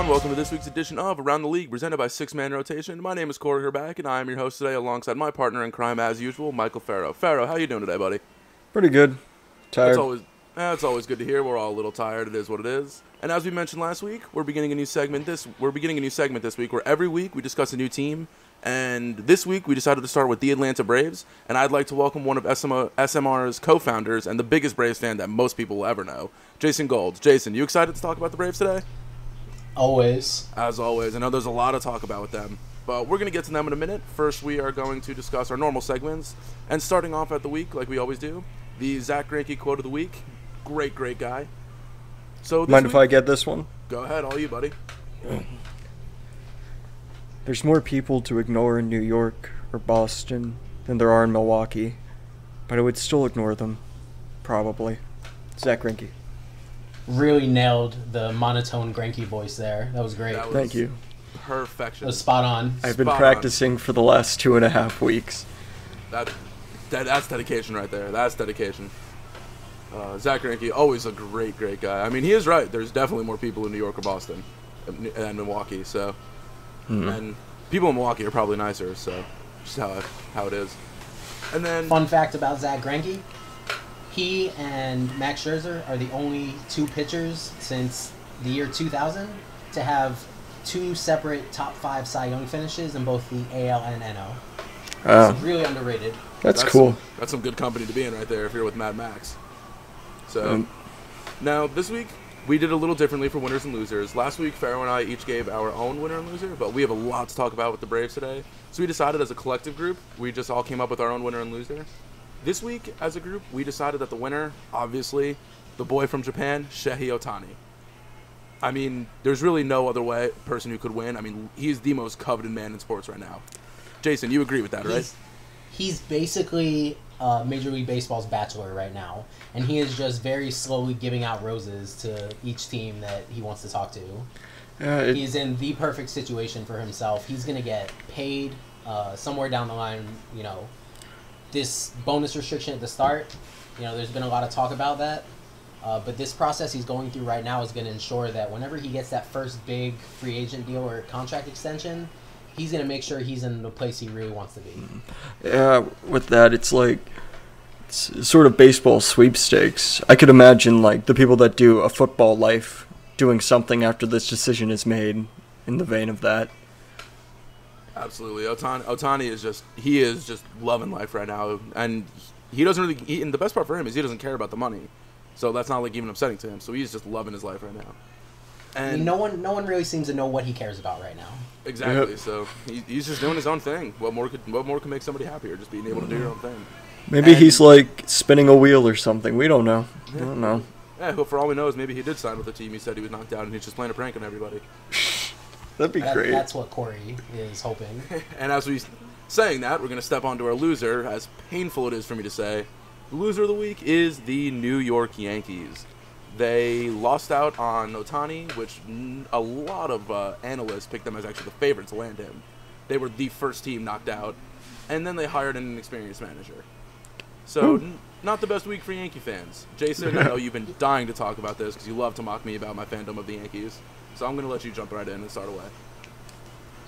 welcome to this week's edition of Around the League, presented by Six Man Rotation. My name is Corey Herback, and I am your host today, alongside my partner in crime, as usual, Michael Farrow. Farrow, how you doing today, buddy? Pretty good. Tired. It's always good to hear. We're all a little tired. It is what it is. And as we mentioned last week, we're beginning a new segment this week where every week we discuss a new team. And this week we decided to start with the Atlanta Braves, and I'd like to welcome one of SMR's co-founders and the biggest Braves fan that most people will ever know, Jason Gold. Jason, you excited to talk about the Braves today? Always. As always. I know there's a lot to talk about with them, but we're going to get to them in a minute. First, we are going to discuss our normal segments, and starting off at the week, like we always do, the Zach Greinke quote of the week. Great guy. So Mind if I get this one? Go ahead, all you, buddy. There's more people to ignore in New York or Boston than there are in Milwaukee, but I would still ignore them. Probably. Zach Greinke. Really nailed the monotone Greinke voice there. That was great. Thank you. Perfection. That was spot on. I've been practicing for the last 2.5 weeks. That's dedication right there. That's dedication. Zach Greinke, always a great guy. I mean, he is right. There's definitely more people in New York or Boston than Milwaukee. So, and people in Milwaukee are probably nicer. So, just how it is. And then, fun fact about Zach Greinke: he and Max Scherzer are the only two pitchers since the year 2000 to have two separate top 5 Cy Young finishes in both the AL and NL. It's really underrated. That's cool. That's some good company to be in right there if you're with Mad Max. So, now this week we did a little differently for winners and losers. Last week, Farrow and I each gave our own winner and loser, but we have a lot to talk about with the Braves today. So we decided as a collective group, we just all came up with our own winner and loser. This week, as a group, we decided that the winner, obviously, the boy from Japan, Shohei Ohtani. I mean, there's really no other person who could win. I mean, he's the most coveted man in sports right now. Jason, you agree with that, right? He's basically Major League Baseball's bachelor right now, and he is just very slowly giving out roses to each team that he wants to talk to. He's in the perfect situation for himself. He's going to get paid somewhere down the line, this bonus restriction at the start, there's been a lot of talk about that. But this process he's going through right now is going to ensure that whenever he gets that first big free agent deal or contract extension, he's going to make sure he's in the place he really wants to be. Yeah, with that, it's sort of baseball sweepstakes. I could imagine, the people that do a football life doing something after this decision is made in the vein of that. Absolutely. Ohtani is just loving life right now, and he doesn't really. And the best part for him is he doesn't care about the money, so that's not even upsetting to him. So he's just loving his life right now. And no one really seems to know what he cares about right now. Exactly. Yep. So he's just doing his own thing. What more could make somebody happier? Just being able to do your own thing. Maybe he's spinning a wheel or something. We don't know. I don't know. Yeah, for all we know is maybe he did sign with the team. He said he was knocked out and he's just playing a prank on everybody. That'd be great. That's what Corey is hoping. And as we saying that, we're going to step on to our loser, as painful it is for me to say. The loser of the week is the New York Yankees. They lost out on Ohtani, which a lot of analysts picked them as actually the favorite to land him. They were the first team knocked out, and then they hired an inexperienced manager. So, not the best week for Yankee fans. Jason, I know you've been dying to talk about this because you love to mock me about my fandom of the Yankees. So I'm going to let you jump right in and start away.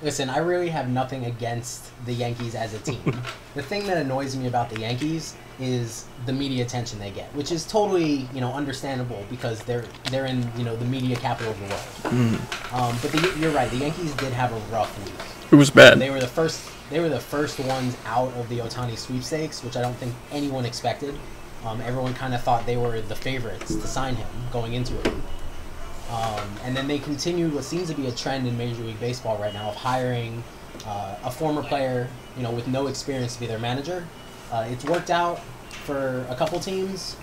Listen, I really have nothing against the Yankees as a team. The thing that annoys me about the Yankees is the media attention they get, which is totally, understandable because they're in, the media capital of the world. But you're right. The Yankees did have a rough week. It was bad. They were the first ones out of the Ohtani sweepstakes, which I don't think anyone expected. Everyone kind of thought they were the favorites to sign him going into it. And then they continued what seems to be a trend in Major League Baseball right now of hiring a former player, with no experience to be their manager. It's worked out for a couple teams.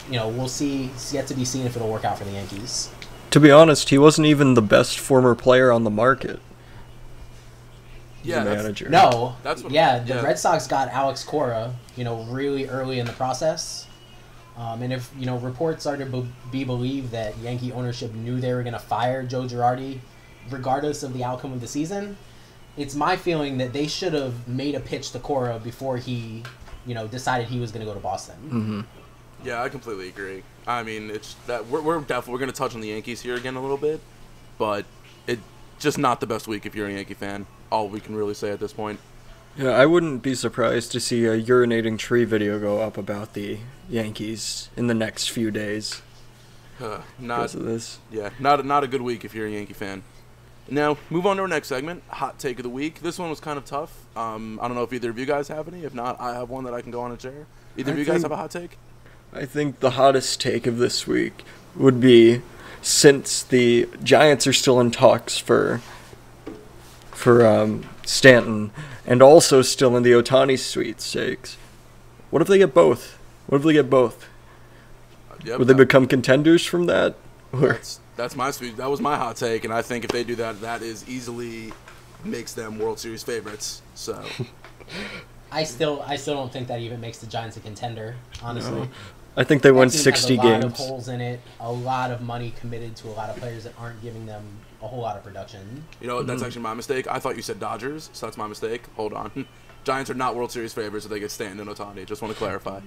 We'll see. It's yet to be seen if it'll work out for the Yankees. To be honest, he wasn't even the best former player on the market. Yeah, manager. No. The Red Sox got Alex Cora, really early in the process. And if, reports are to be believed that Yankee ownership knew they were going to fire Joe Girardi regardless of the outcome of the season, it's my feeling that they should have made a pitch to Cora before he, decided he was going to go to Boston. Mm-hmm. Yeah, I completely agree. I mean, it's that we're going to touch on the Yankees here again a little bit, but it just not the best week if you're a Yankee fan. All we can really say at this point. Yeah, I wouldn't be surprised to see a urinating tree video go up about the Yankees in the next few days. Because of this. Yeah, not a good week if you're a Yankee fan. Now, move on to our next segment, Hot Take of the Week. This one was kind of tough. I don't know if either of you guys have any. If not, I have one that I can go on and share. Either of you guys have a hot take? I think the hottest take of this week would be, since the Giants are still in talks for Stanton, and also still in the Ohtani sweepstakes, what if they get both? Would they become contenders from that? That's my sweet. That was my hot take, and I think if they do that, that is easily makes them World Series favorites. So, I still don't think that even makes the Giants a contender. Honestly, no. I think they won 60 games. A lot of holes in it, a lot of money committed to a lot of players that aren't giving them a whole lot of production. You know, that's actually my mistake. I thought you said Dodgers, so that's my mistake. Hold on. Giants are not World Series favorites if they get Stanton and Ohtani. Just want to clarify.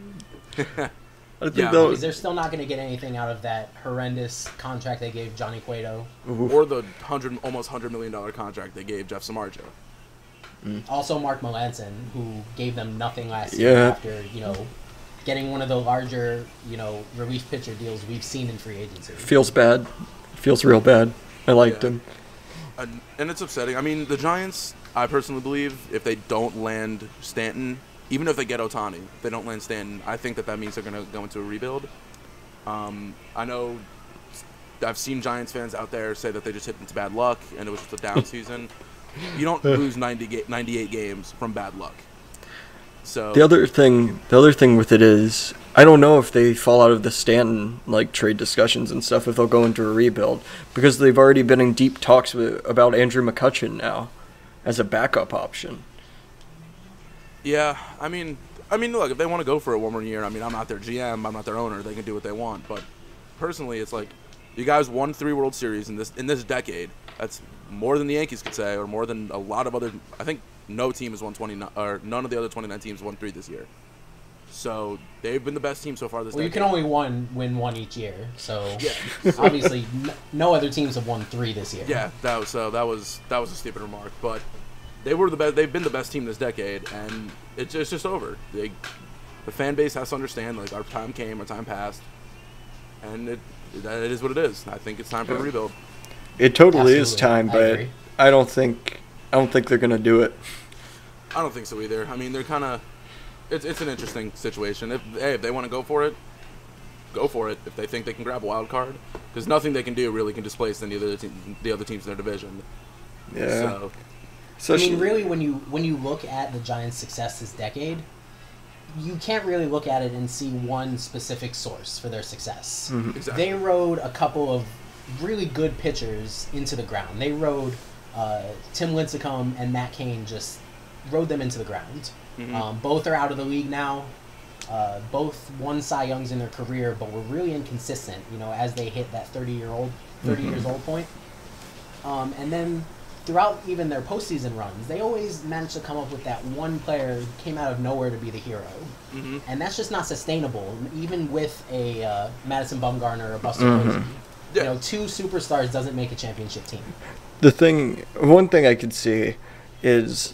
I think because they're still not going to get anything out of that horrendous contract they gave Johnny Cueto, or the almost $100 million contract they gave Jeff Samardzija. Also, Mark Melancon, who gave them nothing last year after getting one of the larger relief pitcher deals we've seen in free agency. Feels bad. Feels real bad. I liked him. And it's upsetting. I mean, the Giants, I personally believe, if they don't land Stanton, even if they get Ohtani, if they don't land Stanton, I think that means they're going to go into a rebuild. I know I've seen Giants fans out there say that they just hit into bad luck and it was just a down season. You don't lose 98 games from bad luck. So the other thing with it is, I don't know if they fall out of the Stanton trade discussions and stuff if they'll go into a rebuild, because they've already been in deep talks about Andrew McCutchen now as a backup option. Yeah, I mean, look, if they want to go for it one more year, I'm not their GM, I'm not their owner, they can do what they want. But personally, it's like, you guys won 3 World Series in this decade. That's more than the Yankees could say, or more than a lot of other. I think no team has won 29, or none of the other 29 teams won 3 this year. So they've been the best team so far this decade. You can only win one each year. So obviously, no other teams have won 3 this year. Yeah, that was a stupid remark, but. They were the best. They've been the best team this decade, and it's just over. The fan base has to understand, our time came, our time passed, and it is what it is. I think it's time for a rebuild. It totally is time, but I don't think they're gonna do it. I don't think so either. I mean, they're kind of. It's an interesting situation. If they want to go for it, go for it. If they think they can grab a wild card, because nothing they can do really can displace the other teams in their division. Yeah. So really, when you look at the Giants' success this decade, you can't really look at it and see one specific source for their success. Mm-hmm. Exactly. They rode a couple of really good pitchers into the ground. They rode Tim Lincecum and Matt Cain, just rode them into the ground. Mm-hmm. Both are out of the league now. Both won Cy Youngs in their career, but were really inconsistent, as they hit that 30 years old point. And then throughout even their postseason runs, they always managed to come up with that one player who came out of nowhere to be the hero. Mm-hmm. And that's just not sustainable, even with a Madison Bumgarner or Buster Posey. Yeah. 2 superstars doesn't make a championship team. One thing I could see is,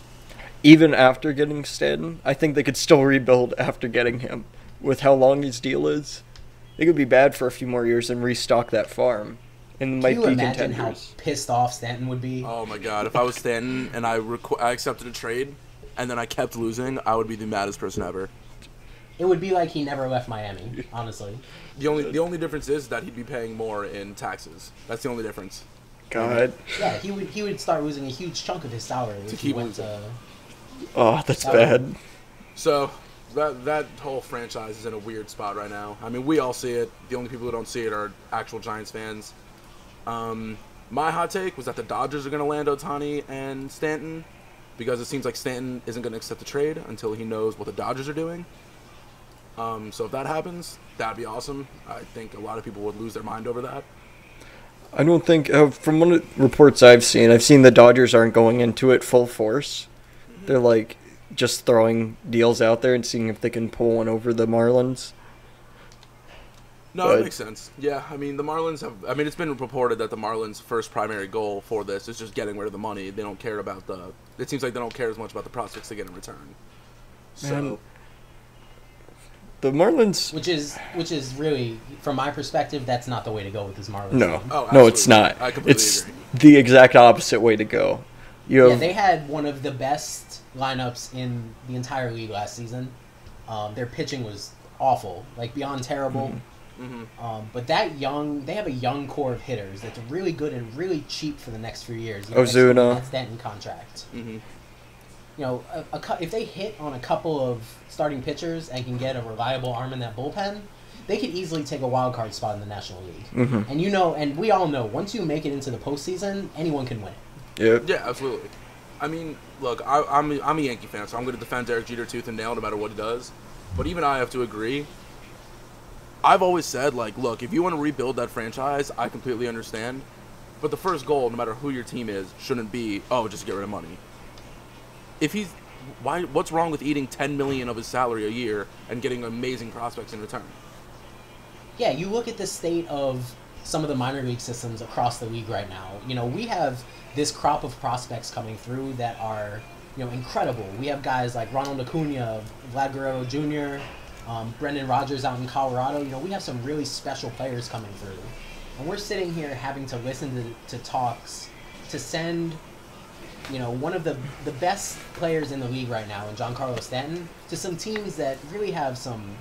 even after getting Stanton, I think they could still rebuild after getting him. With how long his deal is, they could be bad for a few more years and restock that farm. And Can you imagine how pissed off Stanton would be? Oh my God! If I was Stanton and I accepted a trade, and then I kept losing, I would be the maddest person ever. It would be like he never left Miami, honestly. The only difference is that he'd be paying more in taxes. That's the only difference. God. Yeah, he would start losing a huge chunk of his salary if he went to. Oh, that's bad. So that whole franchise is in a weird spot right now. I mean, we all see it. The only people who don't see it are actual Giants fans. My hot take was that the Dodgers are going to land Ohtani and Stanton, because it seems like Stanton isn't going to accept the trade until he knows what the Dodgers are doing. So if that happens, that'd be awesome. I think a lot of people would lose their mind over that. I don't think, from one of the reports I've seen the Dodgers aren't going into it full force. They're just throwing deals out there and seeing if they can pull one over the Marlins. No, that makes sense. Yeah, I mean, the Marlins have... I mean, it's been reported that the Marlins' first primary goal for this is just getting rid of the money. They don't care about the... It seems like they don't care as much about the prospects they get in return. So... The Marlins... Which is really, from my perspective, that's not the way to go with this Marlins No. team. Oh, no, it's not. I completely agree. It's the exact opposite way to go. They had one of the best lineups in the entire league last season. Their pitching was awful, like beyond terrible. Mm-hmm. But they have a young core of hitters that's really good and really cheap for the next few years. Ozuna. That's Stanton contract. Mm-hmm. If they hit on a couple of starting pitchers and can get a reliable arm in that bullpen, they could easily take a wild card spot in the National League. Mm-hmm. And we all know, once you make it into the postseason, anyone can win it. Yep. Yeah, absolutely. I mean, look, I'm a Yankee fan, so I'm going to defend Derek Jeter tooth and nail no matter what he does. But even I have to agree. I've always said, like, look, if you want to rebuild that franchise, I completely understand. But the first goal, no matter who your team is, shouldn't be, just get rid of money. What's wrong with eating $10 million of his salary a year and getting amazing prospects in return? Yeah, you look at the state of some of the minor league systems across the league right now. We have this crop of prospects coming through that are, incredible. We have guys like Ronald Acuna, Vlad Guerrero Jr., Brendan Rodgers out in Colorado. We have some really special players coming through. And we're sitting here having to listen to talks to send, one of the best players in the league right now, in Giancarlo Stanton, to some teams that really have some,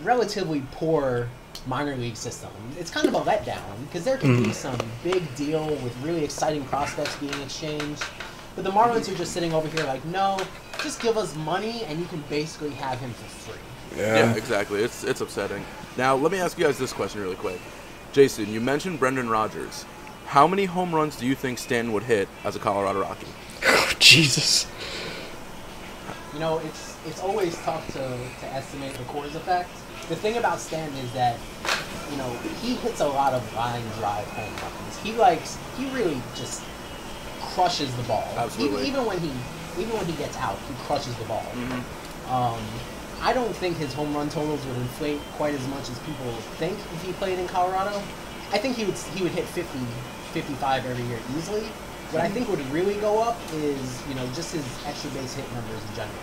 relatively poor minor league system. It's kind of a letdown because there can be some big deal with really exciting prospects being exchanged. But the Marlins are just sitting over here like, no, just give us money and you can basically have him for free. Yeah, exactly. It's upsetting. Now, let me ask you guys this question really quick. Jason, you mentioned Brendan Rodgers. How many home runs do you think Stanton would hit as a Colorado Rocky? Oh, Jesus. It's always tough to estimate the Coors effect. The thing about Stanton is that, he hits a lot of line drive home runs. He really just crushes the ball. Absolutely. Even when he gets out, he crushes the ball. Mm-hmm. I don't think his home run totals would inflate quite as much as people think if he played in Colorado. I think he would hit 50, 55 every year easily. What I think would really go up is, just his extra base hit numbers in general.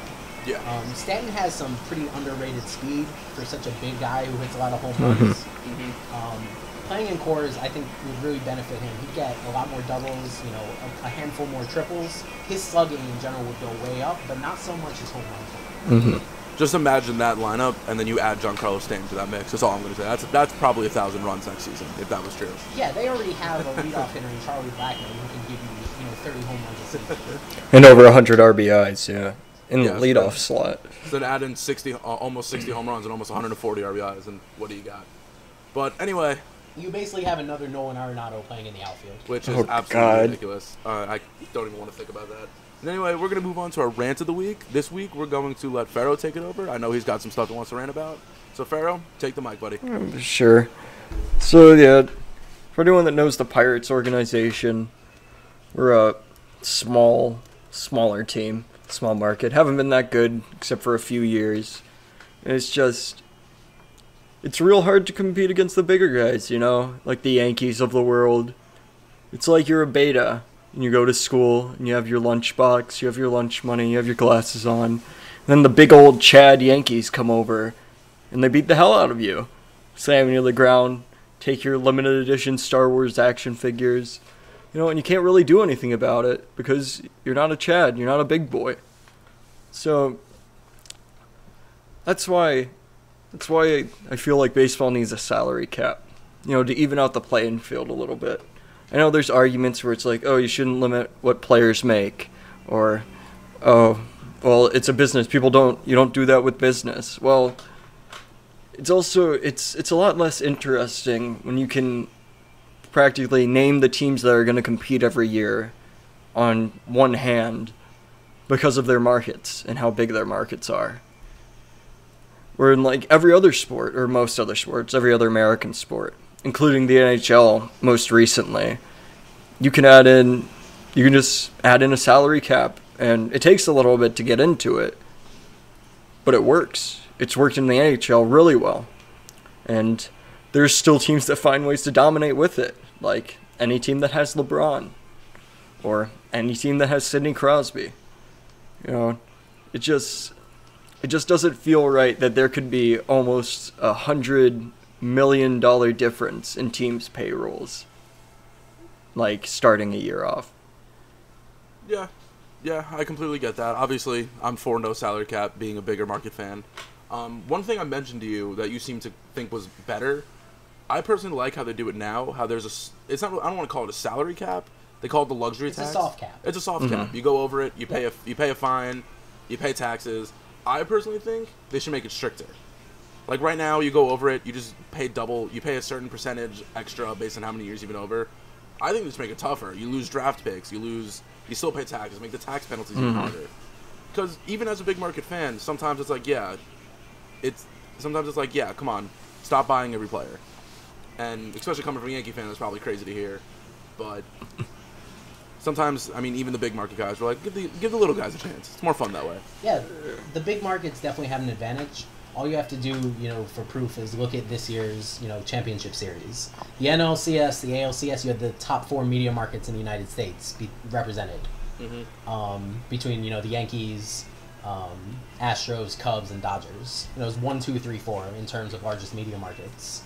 Yeah. Stanton has some pretty underrated speed for such a big guy who hits a lot of home runs. Mm-hmm. Playing in Coors, I think, would really benefit him. He'd get a lot more doubles, a handful more triples. His slugging in general would go way up, but not so much his home runs. Mm-hmm. Just imagine that lineup, and then you add Giancarlo Stanton to that mix. That's all I'm going to say. That's probably 1,000 runs next season, if that was true. Yeah, they already have a leadoff hitter in Charlie Blackmon who can give you, 30 home runs a season. And over 100 RBIs, yeah. In the leadoff slot. So then add in almost 60 home runs and almost 140 RBIs, and what do you got? But anyway... You basically have another Nolan Arenado playing in the outfield. Which is absolutely ridiculous. I don't even want to think about that. And anyway, we're going to move on to our rant of the week. This week, we're going to let Pharaoh take it over. I know he's got some stuff he wants to rant about. So, Pharaoh, take the mic, buddy. Sure. So, yeah, for anyone that knows the Pirates organization, we're a smaller team, small market. Haven't been that good except for a few years. And it's real hard to compete against the bigger guys, like the Yankees of the world. It's like you're a beta, and you go to school, and you have your lunchbox, you have your lunch money, you have your glasses on. And then the big old Chad Yankees come over, and they beat the hell out of you. Slam you to the ground, take your limited edition Star Wars action figures, and you can't really do anything about it, because you're not a Chad, you're not a big boy. So, that's why I feel like baseball needs a salary cap, to even out the playing field a little bit. I know there's arguments where it's like, you shouldn't limit what players make, or, well, it's a business. You don't do that with business. Well, it's a lot less interesting when you can practically name the teams that are going to compete every year on one hand because of their markets and how big their markets are. Where in like every other sport, or most other sports, every other American sport, including the NHL most recently, you can just add in a salary cap, and it takes a little bit to get into it, but it works. It's worked in the NHL really well. And there's still teams that find ways to dominate with it, like any team that has LeBron or any team that has Sidney Crosby. You know, it just doesn't feel right that there could be almost $100 million difference in teams' payrolls, like starting a year off. Yeah, I completely get that. Obviously, I'm for no salary cap, being a bigger market fan. One thing I mentioned to you that you seem to think was better, I personally like how they do it now. How there's it's not. I don't want to call it a salary cap. They call it the luxury tax. It's a soft cap. It's a soft cap. You go over it, you pay a fine, you pay taxes. I personally think they should make it stricter. Like right now, you go over it, you just pay double. You pay a certain percentage extra based on how many years you've been over. I think they should make it tougher. You lose draft picks. You still pay taxes. Make the tax penalties even harder. Because even as a big market fan, sometimes it's like, come on, stop buying every player. And especially coming from a Yankee fan, that's probably crazy to hear. But sometimes, I mean, even the big market guys are like, give the little guys a chance. It's more fun that way. Yeah, the big markets definitely have an advantage. All you have to do, for proof is look at this year's, championship series. The NLCS, the ALCS, you had the top 4 media markets in the United States represented. Between, the Yankees, Astros, Cubs, and Dodgers. It was 1, 2, 3, 4 in terms of largest media markets.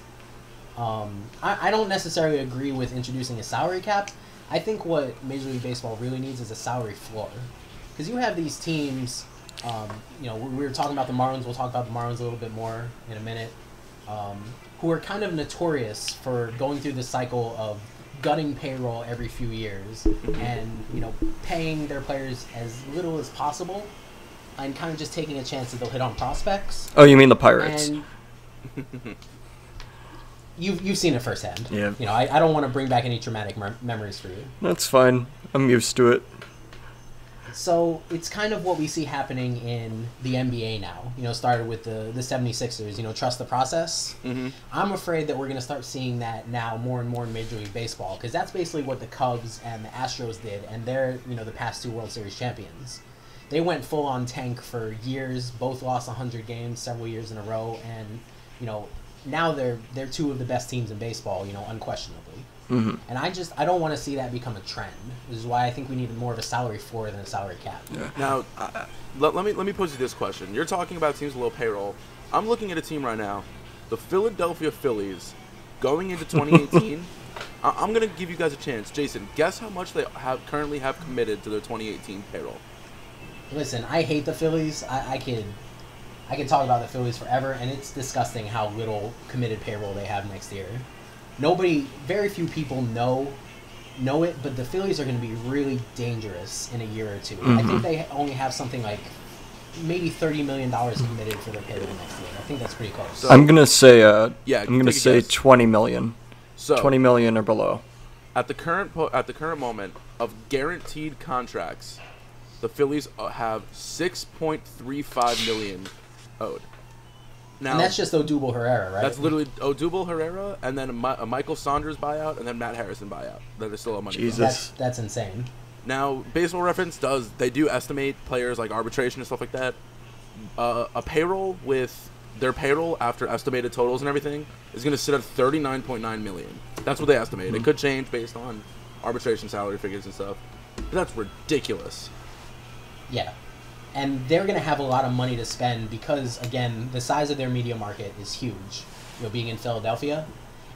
I don't necessarily agree with introducing a salary cap. I think what Major League Baseball really needs is a salary floor. Because you have these teams... we were talking about the Marlins. We'll talk about the Marlins a little bit more in a minute. Who are kind of notorious for going through the cycle of gutting payroll every few years and paying their players as little as possible, and kind of just taking a chance that they'll hit on prospects. Oh, you mean the Pirates? And you've seen it firsthand. Yeah. I don't want to bring back any traumatic memories for you. That's fine. I'm used to it. So it's kind of what we see happening in the NBA now. Started with the 76ers, trust the process. I'm afraid that we're going to start seeing that now more and more in Major League Baseball, because that's basically what the Cubs and the Astros did, and they're, the past 2 World Series champions. They went full-on tank for years, both lost 100 games several years in a row, and, now they're 2 of the best teams in baseball, unquestionably. And I don't want to see that become a trend. This is why I think we need more of a salary floor than a salary cap. Yeah. Now, let me pose you this question. You're talking about teams with low payroll. I'm looking at a team right now, the Philadelphia Phillies, going into 2018. I'm going to give you guys a chance. Jason, guess how much they currently have committed to their 2018 payroll. Listen, I hate the Phillies. I could talk about the Phillies forever, and it's disgusting how little committed payroll they have next year. Very few people know it, but the Phillies are going to be really dangerous in a year or two. I think they only have something like maybe $30 million committed for their payroll next year. I think that's pretty close. So, I'm gonna say $20 million. So $20 million or below. At the current moment of guaranteed contracts, the Phillies have $6.35 million owed. Now, and that's just Odubel Herrera, right? That's literally Odubel Herrera, and then a Michael Saunders buyout, and then Matt Harrison buyout. That is still a money. Jesus, that's insane. Now, Baseball Reference they do estimate players like arbitration and stuff like that. A payroll with their payroll after estimated totals and everything is going to sit at $39.9 million. That's what they estimate. It could change based on arbitration salary figures and stuff. But that's ridiculous. Yeah. And they're going to have a lot of money to spend because, again, the size of their media market is huge, being in Philadelphia.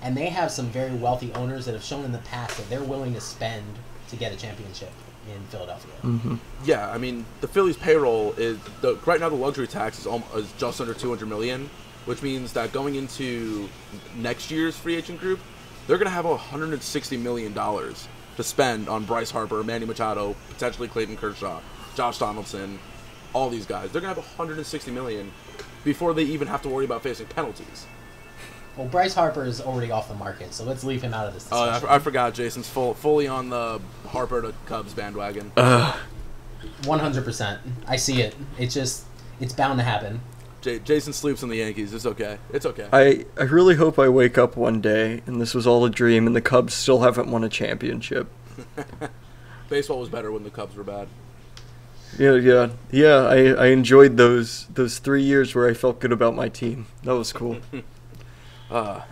And they have some very wealthy owners that have shown in the past that they're willing to spend to get a championship in Philadelphia. Yeah, I mean, the Phillies' payroll is right now the luxury tax is just under $200 million, which means that going into next year's free agent group, they're going to have $160 million to spend on Bryce Harper, Manny Machado, potentially Clayton Kershaw, Josh Donaldson. All these guys, they're gonna have $160 million before they even have to worry about facing penalties. Well, Bryce Harper is already off the market, so let's leave him out of this discussion. I forgot. Jason's fully on the Harper to Cubs bandwagon. 100%. I see it. It's bound to happen. Jason sleeps on the Yankees. It's okay. It's okay. I really hope I wake up one day and this was all a dream and the Cubs still haven't won a championship. Baseball was better when the Cubs were bad. Yeah. I enjoyed those 3 years where I felt good about my team. That was cool.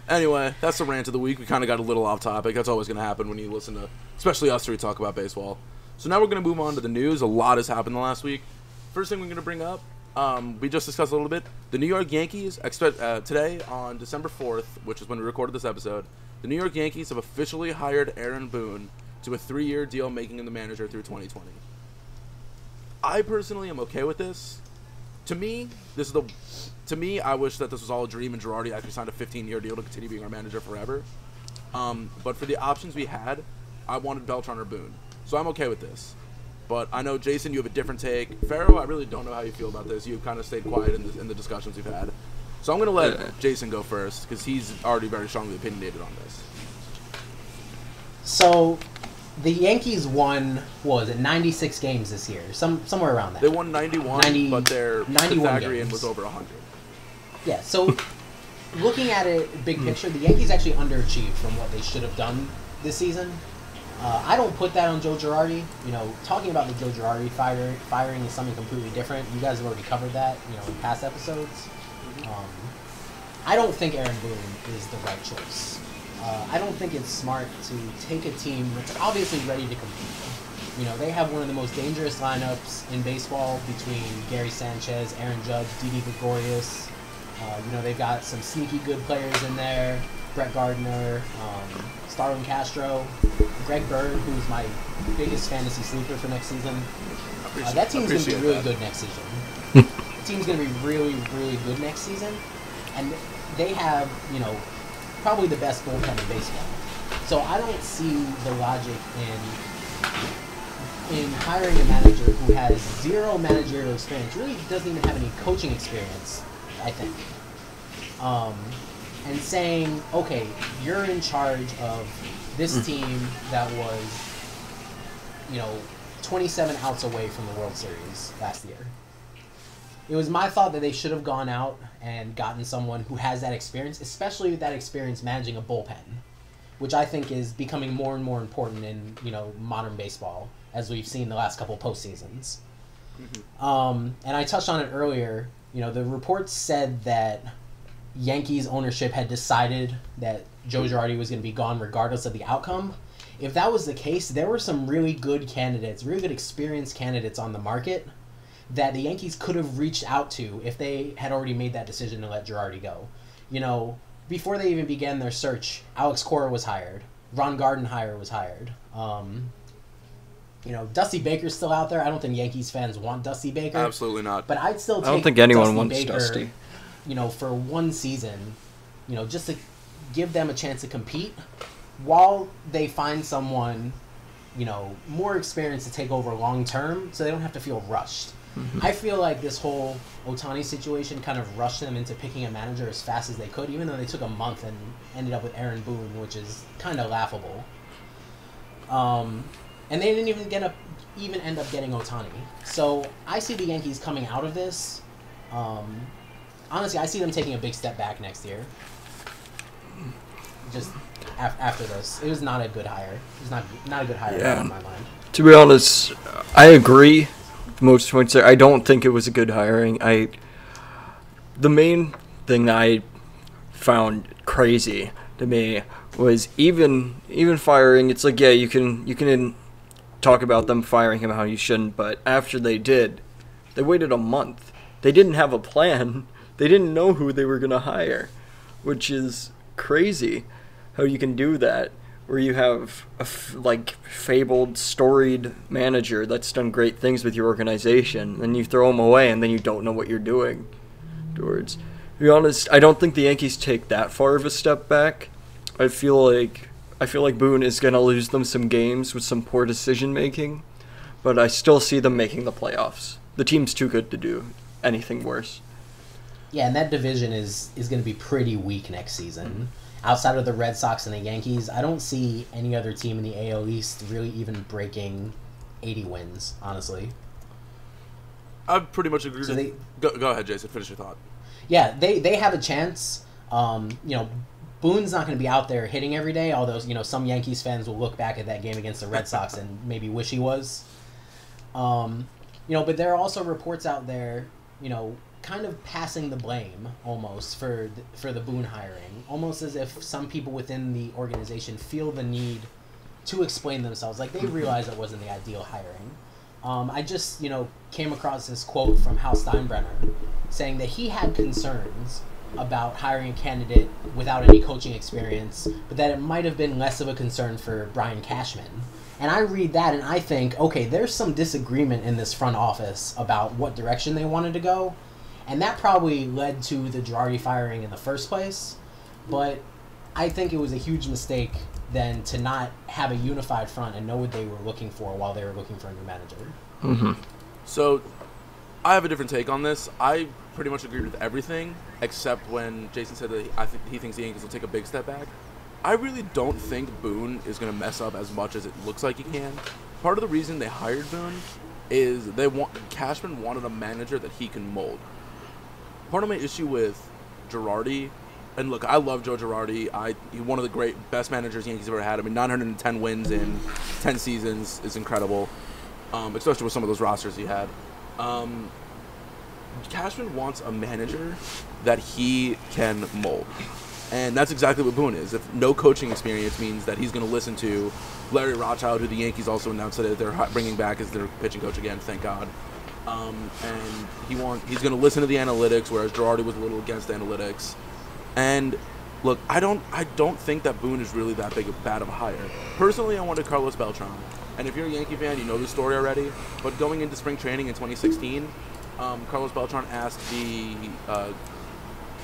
Anyway, that's the rant of the week. We kind of got a little off topic. That's always going to happen when you listen to, especially us three, talk about baseball. So now we're going to move on to the news. A lot has happened the last week. First thing we're going to bring up, we just discussed a little bit. The New York Yankees expect today on December 4th, which is when we recorded this episode. The New York Yankees have officially hired Aaron Boone to a 3-year deal, making him the manager through 2020. I personally am okay with this. To me, I wish that this was all a dream and Girardi actually signed a 15-year deal to continue being our manager forever. But for the options we had, I wanted Beltran or Boone. So I'm okay with this. But I know, Jason, you have a different take. Pharaoh, I really don't know how you feel about this. You've kind of stayed quiet in the discussions we've had. So I'm going to let Jason go first because he's already very strongly opinionated on this. So the Yankees won, 96 games this year? Somewhere around that. They won 91, but their Pythagorean was over 100. Yeah, so looking at it big picture, the Yankees actually underachieved from what they should have done this season. I don't put that on Joe Girardi. Talking about the Joe Girardi firing is something completely different. You guys have already covered that, in past episodes. I don't think Aaron Boone is the right choice. I don't think it's smart to take a team that's obviously ready to compete. They have one of the most dangerous lineups in baseball between Gary Sanchez, Aaron Judge, Didi Gregorius. They've got some sneaky good players in there. Brett Gardner, Starlin Castro, Greg Bird, who's my biggest fantasy sleeper for next season. That team's going to be really good next season. The team's going to be really, really good next season. And they have, probably the best bullpen in baseball. So I don't see the logic in hiring a manager who has zero managerial experience, really doesn't even have any coaching experience, I think. And saying, okay, you're in charge of this team that was, 27 outs away from the World Series last year. It was my thought that they should have gone out and gotten someone who has that experience, especially that experience managing a bullpen, which I think is becoming more and more important in, modern baseball, as we've seen the last couple postseasons. And I touched on it earlier. The reports said that Yankees ownership had decided that Joe Girardi was going to be gone regardless of the outcome. If that was the case, there were some really good candidates, really good experienced candidates on the market that the Yankees could have reached out to if they had already made that decision to let Girardi go. Before they even began their search, Alex Cora was hired. Ron Gardenhire was hired. Dusty Baker's still out there. I don't think Yankees fans want Dusty Baker. Absolutely not. But I'd still take I don't think anyone Dusty wants Baker, Dusty. For one season, just to give them a chance to compete while they find someone, more experienced to take over long term so they don't have to feel rushed. I feel like this whole Ohtani situation kind of rushed them into picking a manager as fast as they could, even though they took a month and ended up with Aaron Boone, which is kind of laughable. And they didn't even end up getting Ohtani. So I see the Yankees coming out of this. Honestly, I see them taking a big step back next year. Just after this, it was not a good hire. It was not a good hire in my mind. To be honest, I agree. Most points there. I don't think it was a good hiring. The main thing that I found crazy to me was even firing. It's like, yeah, you can talk about them firing him how you shouldn't, but after they waited a month. They didn't have a plan. They didn't know who they were gonna hire, which is crazy. How you can do that, where you have a fabled, storied manager that's done great things with your organization, and you throw him away, and then you don't know what you're doing afterwards. To be honest, I don't think the Yankees take that far of a step back. I feel like Boone is gonna lose them some games with some poor decision making, but I still see them making the playoffs. The team's too good to do anything worse. Yeah, and that division is going to be pretty weak next season. Outside of the Red Sox and the Yankees, I don't see any other team in the AL East really even breaking 80 wins, honestly. I pretty much agree. So go ahead, Jason. Finish your thought. Yeah, they have a chance. Boone's not going to be out there hitting every day, although some Yankees fans will look back at that game against the Red Sox and maybe wish he was. But there are also reports out there, kind of passing the blame almost for the Boone hiring, almost as if some people within the organization feel the need to explain themselves, like they realize it wasn't the ideal hiring. I just, came across this quote from Hal Steinbrenner saying that he had concerns about hiring a candidate without any coaching experience, but that it might have been less of a concern for Brian Cashman. And I read that and I think, okay, there's some disagreement in this front office about what direction they wanted to go, and that probably led to the Girardi firing in the first place. But I think it was a huge mistake then to not have a unified front and know what they were looking for while they were looking for a new manager. Mm-hmm. So I have a different take on this. I pretty much agreed with everything except when Jason said that he thinks the Yankees will take a big step back. I really don't think Boone is going to mess up as much as it looks like he can. Part of the reason they hired Boone is Cashman wanted a manager that he can mold. Part of my issue with Girardi, and look, I love Joe Girardi. He's one of the best managers Yankees ever had. I mean, 910 wins in 10 seasons is incredible, especially with some of those rosters he had. Cashman wants a manager that he can mold. And that's exactly what Boone is. If no coaching experience means that he's going to listen to Larry Rothschild, who the Yankees also announced that they're bringing back as their pitching coach again, thank God. And he's going to listen to the analytics, whereas Girardi was a little against analytics. And look, I don't think that Boone is really that bad of a hire. Personally, I wanted Carlos Beltran. And if you're a Yankee fan, you know the story already. But going into spring training in 2016, Carlos Beltran asked the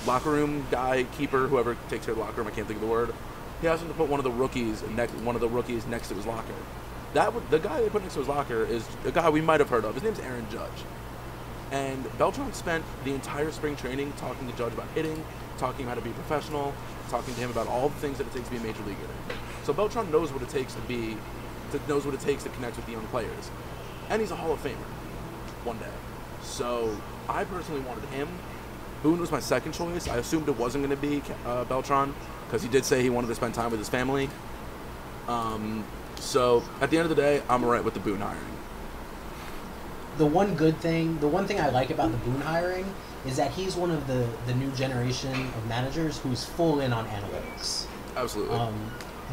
locker room guy, keeper, whoever takes care of the locker room, I can't think of the word. He asked him to put one of the rookies next to his locker. The guy they put next to his locker is a guy we might have heard of. His name's Aaron Judge. And Beltran spent the entire spring training talking to Judge about hitting, talking about how to be a professional, talking to him about all the things that it takes to be a major leaguer. So Beltran knows what it takes to connect with the young players. And he's a Hall of Famer one day. So I personally wanted him. Boone was my second choice. I assumed it wasn't going to be Beltran because he did say he wanted to spend time with his family. So at the end of the day, I'm all right with the Boone hiring. The one thing I like about the Boone hiring is that he's one of the new generation of managers who's full in on analytics. Absolutely.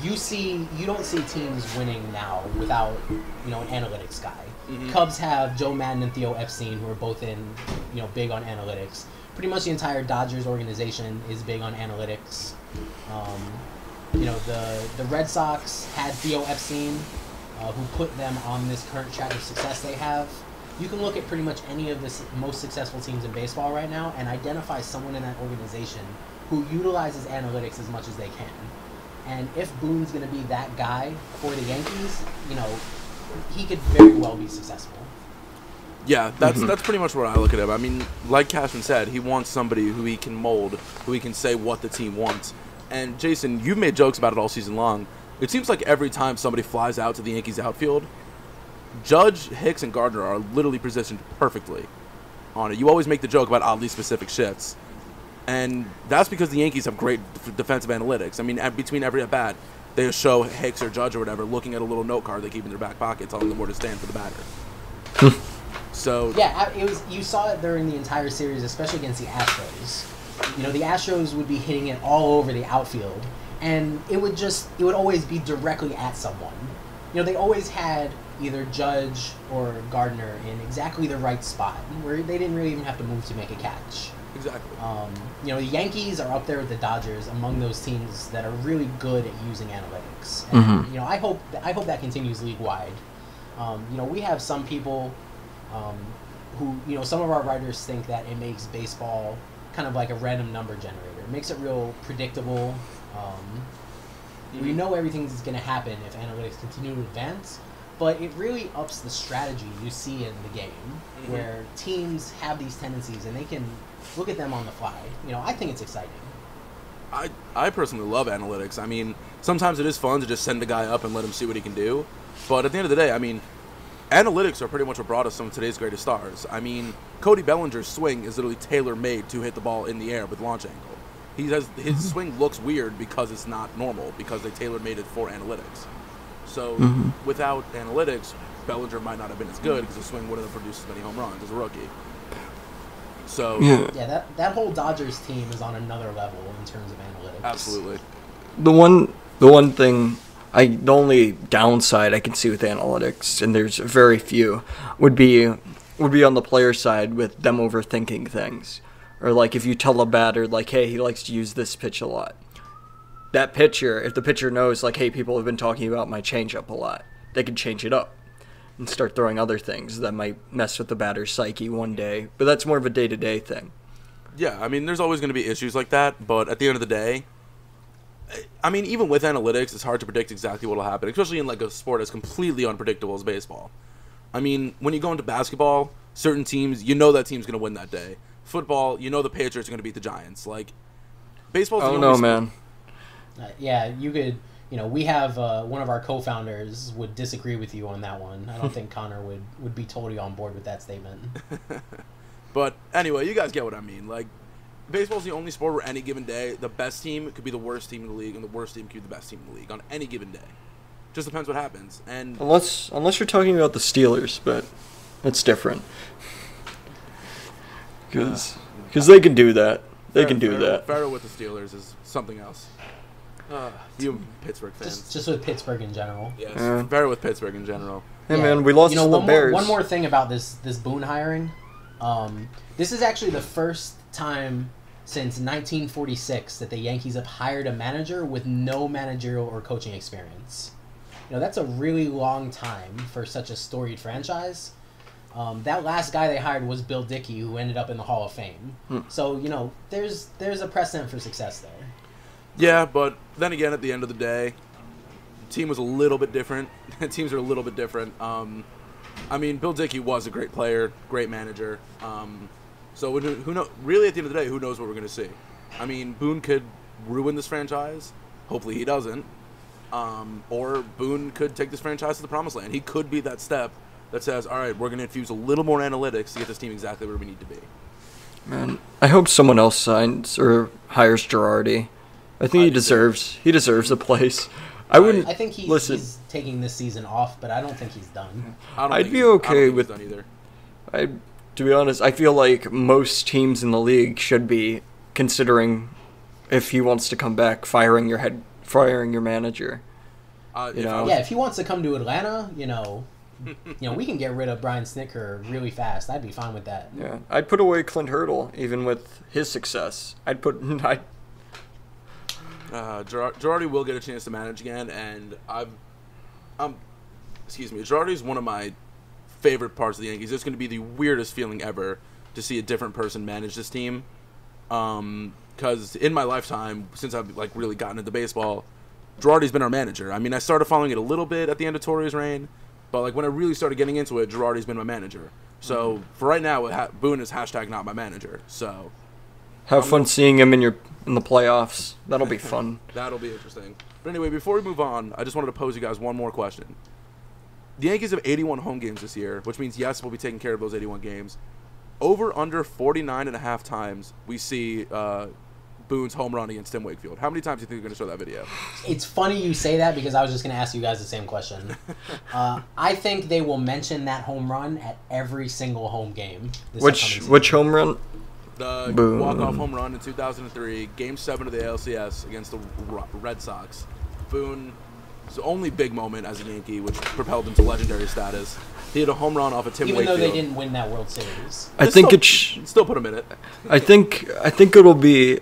You don't see teams winning now without, an analytics guy. Mm-hmm. Cubs have Joe Madden and Theo Epstein, who are both big on analytics. Pretty much the entire Dodgers organization is big on analytics. The Red Sox had Theo Epstein, who put them on this current track of success they have. You can look at pretty much any of the most successful teams in baseball right now and identify someone in that organization who utilizes analytics as much as they can. And if Boone's going to be that guy for the Yankees, he could very well be successful. Yeah, that's pretty much where I look at him. I mean, like Cashman said, he wants somebody who he can mold, who he can say what the team wants. And Jason, you've made jokes about it all season long. It seems like every time somebody flies out to the Yankees outfield, Judge, Hicks, and Gardner are literally positioned perfectly on it. You always make the joke about oddly specific shifts. And that's because the Yankees have great defensive analytics. I mean, between every at-bat, they show Hicks or Judge or whatever looking at a little note card they keep in their back pocket telling them where to stand for the batter. So yeah, you saw it during the entire series, especially against the Astros. The Astros would be hitting it all over the outfield, and it would always be directly at someone. They always had either Judge or Gardner in exactly the right spot, where they didn't really even have to move to make a catch. Exactly. The Yankees are up there with the Dodgers among those teams that are really good at using analytics. And, I hope that continues league-wide. We have some people who, some of our writers think that it makes baseball kind of like a random number generator. It makes it real predictable. We know everything's going to happen if analytics continue to advance, but it really ups the strategy you see in the game, where teams have these tendencies and they can look at them on the fly. I think it's exciting. I personally love analytics. I mean, sometimes it is fun to just send a guy up and let him see what he can do, but at the end of the day, I mean, analytics are pretty much what brought us some of today's greatest stars. I mean, Cody Bellinger's swing is literally tailor-made to hit the ball in the air with launch angle. His swing looks weird because it's not normal, because they tailor-made it for analytics. So without analytics, Bellinger might not have been as good because his swing wouldn't have produced as many home runs as a rookie. So yeah, that whole Dodgers team is on another level in terms of analytics. Absolutely. The one thing, the only downside I can see with analytics, and there's very few, would be on the player side with them overthinking things. Or like if you tell a batter like, hey, he likes to use this pitch a lot. That pitcher, if the pitcher knows like, hey, people have been talking about my changeup a lot, they can change it up and start throwing other things that might mess with the batter's psyche one day. But that's more of a day-to-day thing. Yeah, I mean, there's always going to be issues like that, but at the end of the day, I mean, even with analytics, it's hard to predict exactly what will happen, especially in like a sport as completely unpredictable as baseball. I mean, when you go into basketball, certain teams, you know that team's going to win that day. Football, you know the Patriots are going to beat the Giants. Like, baseball's the only no, sport. man. Yeah, you could, we have one of our co-founders would disagree with you on that one. I don't think Connor would be totally on board with that statement. But anyway, you guys get what I mean. Like, baseball's the only sport where any given day, the best team could be the worst team in the league, and the worst team could be the best team in the league on any given day. Just depends what happens. And unless you're talking about the Steelers, but that's different. Because they can do that. They can do that. Farrell with the Steelers is something else. You Pittsburgh fans. Just with Pittsburgh in general. Yes, Farrell with Pittsburgh in general. Hey, man, we lost the Bears. One more thing about this Boone hiring. This is actually the first time since 1946 that the Yankees have hired a manager with no managerial or coaching experience. That's a really long time for such a storied franchise. That last guy they hired was Bill Dickey, who ended up in the Hall of Fame. So, there's a precedent for success there. Yeah, but then again, at the end of the day, the team was a little bit different. Teams are a little bit different. I mean, Bill Dickey was a great player, great manager. So who knows? Really, at the end of the day, who knows what we're going to see? I mean, Boone could ruin this franchise. Hopefully he doesn't. Or Boone could take this franchise to the promised land. He could be that step that says, all right, we're going to infuse a little more analytics to get this team exactly where we need to be. Man, I hope someone else signs or hires Girardi. I think he deserves a place. I think he's taking this season off, but I don't think he's done. I'd be okay with done either. To be honest, I feel like most teams in the league should be considering, if he wants to come back, firing your manager. If he wants to come to Atlanta, we can get rid of Brian Snitker really fast. I'd be fine with that. Yeah, I'd put away Clint Hurdle even with his success. Girardi will get a chance to manage again, and Girardi's one of my favorite parts of the Yankees. It's going to be the weirdest feeling ever to see a different person manage this team. Because in my lifetime, since I've really gotten into baseball, Girardi's been our manager. I mean, I started following it a little bit at the end of Torre's reign, but when I really started getting into it, Girardi's been my manager. So for right now, Boone is #not my manager. So have fun seeing him in the playoffs. That'll be fun. That'll be interesting. But anyway, before we move on, I just wanted to pose you guys one more question. The Yankees have 81 home games this year, which means, yes, we'll be taking care of those 81 games. Over under 49.5 times we see Boone's home run against Tim Wakefield. How many times do you think you're going to show that video? It's funny you say that because I was just going to ask you guys the same question. I think they will mention that home run at every single home game. Which home run? The walk-off home run in 2003, Game 7 of the ALCS against the Red Sox. Boone, his only big moment as a Yankee, which propelled him to legendary status. He had a home run off of Tim Wakefield. Even though they didn't win that World Series. I think still put him in it. I think it'll be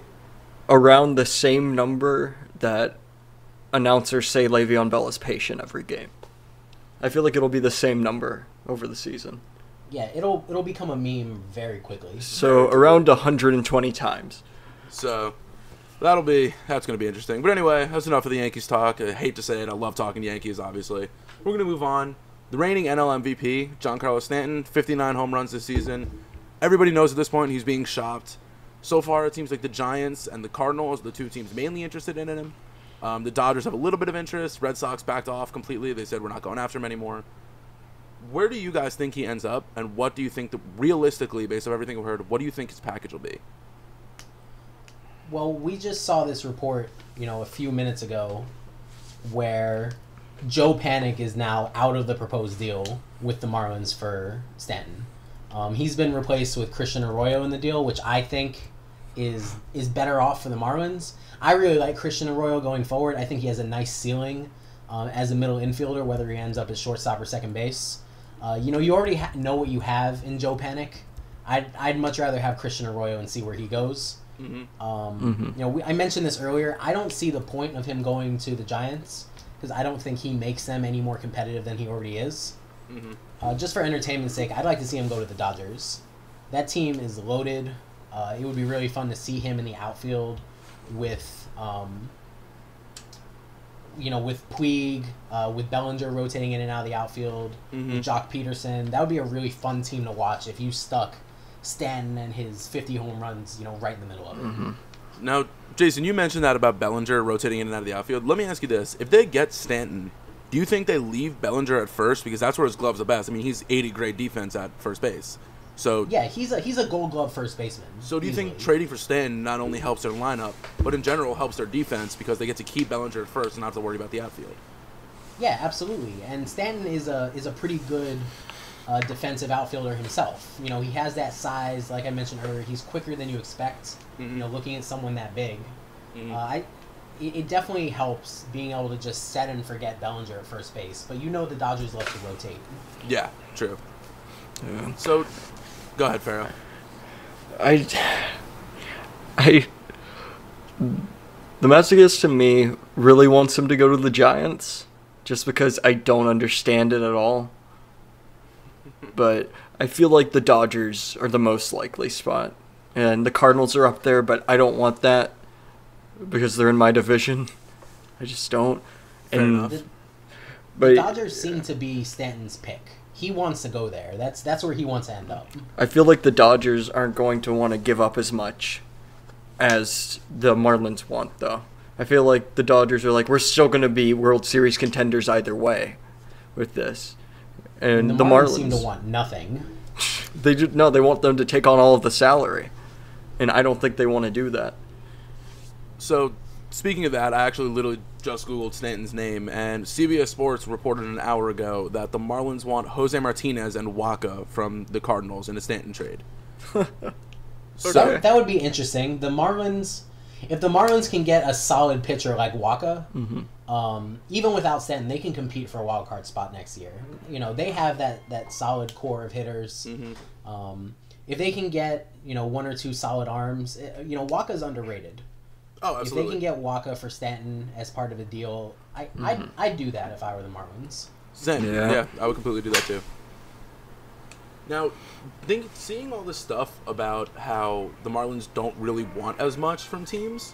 around the same number that announcers say Le'Veon Bell is patient every game. I feel like it'll be the same number over the season. Yeah, it'll become a meme very quickly. So around 120 times. So that's going to be interesting. But anyway, that's enough of the Yankees talk. I hate to say it. I love talking Yankees, obviously. We're going to move on. The reigning NL MVP, Giancarlo Stanton, 59 home runs this season. Everybody knows at this point he's being shopped. So far, it seems like the Giants and the Cardinals are the two teams mainly interested in him. The Dodgers have a little bit of interest. Red Sox backed off completely. They said, we're not going after him anymore. Where do you guys think he ends up, and what do you think, realistically, based on everything we've heard, what do you think his package will be? Well, we just saw this report, a few minutes ago, where Joe Panik is now out of the proposed deal with the Marlins for Stanton. He's been replaced with Christian Arroyo in the deal, which I think is better off for the Marlins. I really like Christian Arroyo going forward. I think he has a nice ceiling as a middle infielder, whether he ends up as shortstop or second base. You already know what you have in Joe Panik. I'd much rather have Christian Arroyo and see where he goes. I mentioned this earlier. I don't see the point of him going to the Giants because I don't think he makes them any more competitive than he already is. Just for entertainment's sake, I'd like to see him go to the Dodgers. That team is loaded. It would be really fun to see him in the outfield with, with Puig, with Bellinger rotating in and out of the outfield, with Jock Peterson. That would be a really fun team to watch if you stuck Stanton and his 50 home runs, right in the middle of it. Now, Jason, you mentioned that about Bellinger rotating in and out of the outfield. Let me ask you this. If they get Stanton, do you think they leave Bellinger at first? Because that's where his glove's the best. I mean, he's 80 grade defense at first base. So yeah, he's a Gold Glove first baseman. So do you think trading for Stanton not only helps their lineup, but in general helps their defense because they get to keep Bellinger at first and not have to worry about the outfield? Yeah, absolutely. And Stanton is a pretty good defensive outfielder himself. He has that size, like I mentioned earlier. He's quicker than you expect. Looking at someone that big, it definitely helps being able to just set and forget Bellinger at first base. But the Dodgers love to rotate. Yeah, true. Yeah. So, go ahead, Farrell. The Masochist to me really wants him to go to the Giants, just because I don't understand it at all. But I feel like the Dodgers are the most likely spot, and the Cardinals are up there, but I don't want that because they're in my division. I just don't. Fair enough. The Dodgers seem to be Stanton's pick. He wants to go there. That's where he wants to end up. I feel like the Dodgers aren't going to want to give up as much as the Marlins want, though. I feel like the Dodgers are like, we're still going to be World Series contenders either way with this. And the Marlins seem to want nothing. They want them to take on all of the salary. And I don't think they want to do that. So, speaking of that, I actually literally just Googled Stanton's name, and CBS Sports reported an hour ago that the Marlins want Jose Martinez and Waka from the Cardinals in a Stanton trade. So that would be interesting. The Marlins, if the Marlins can get a solid pitcher like Waka, even without Stanton, they can compete for a wild card spot next year. They have that solid core of hitters. If they can get one or two solid arms, Waka's underrated. Oh, absolutely. If they can get Waka for Stanton as part of a deal, I'd do that if I were the Marlins. Yeah, I would completely do that too. Now, seeing all this stuff about how the Marlins don't really want as much from teams,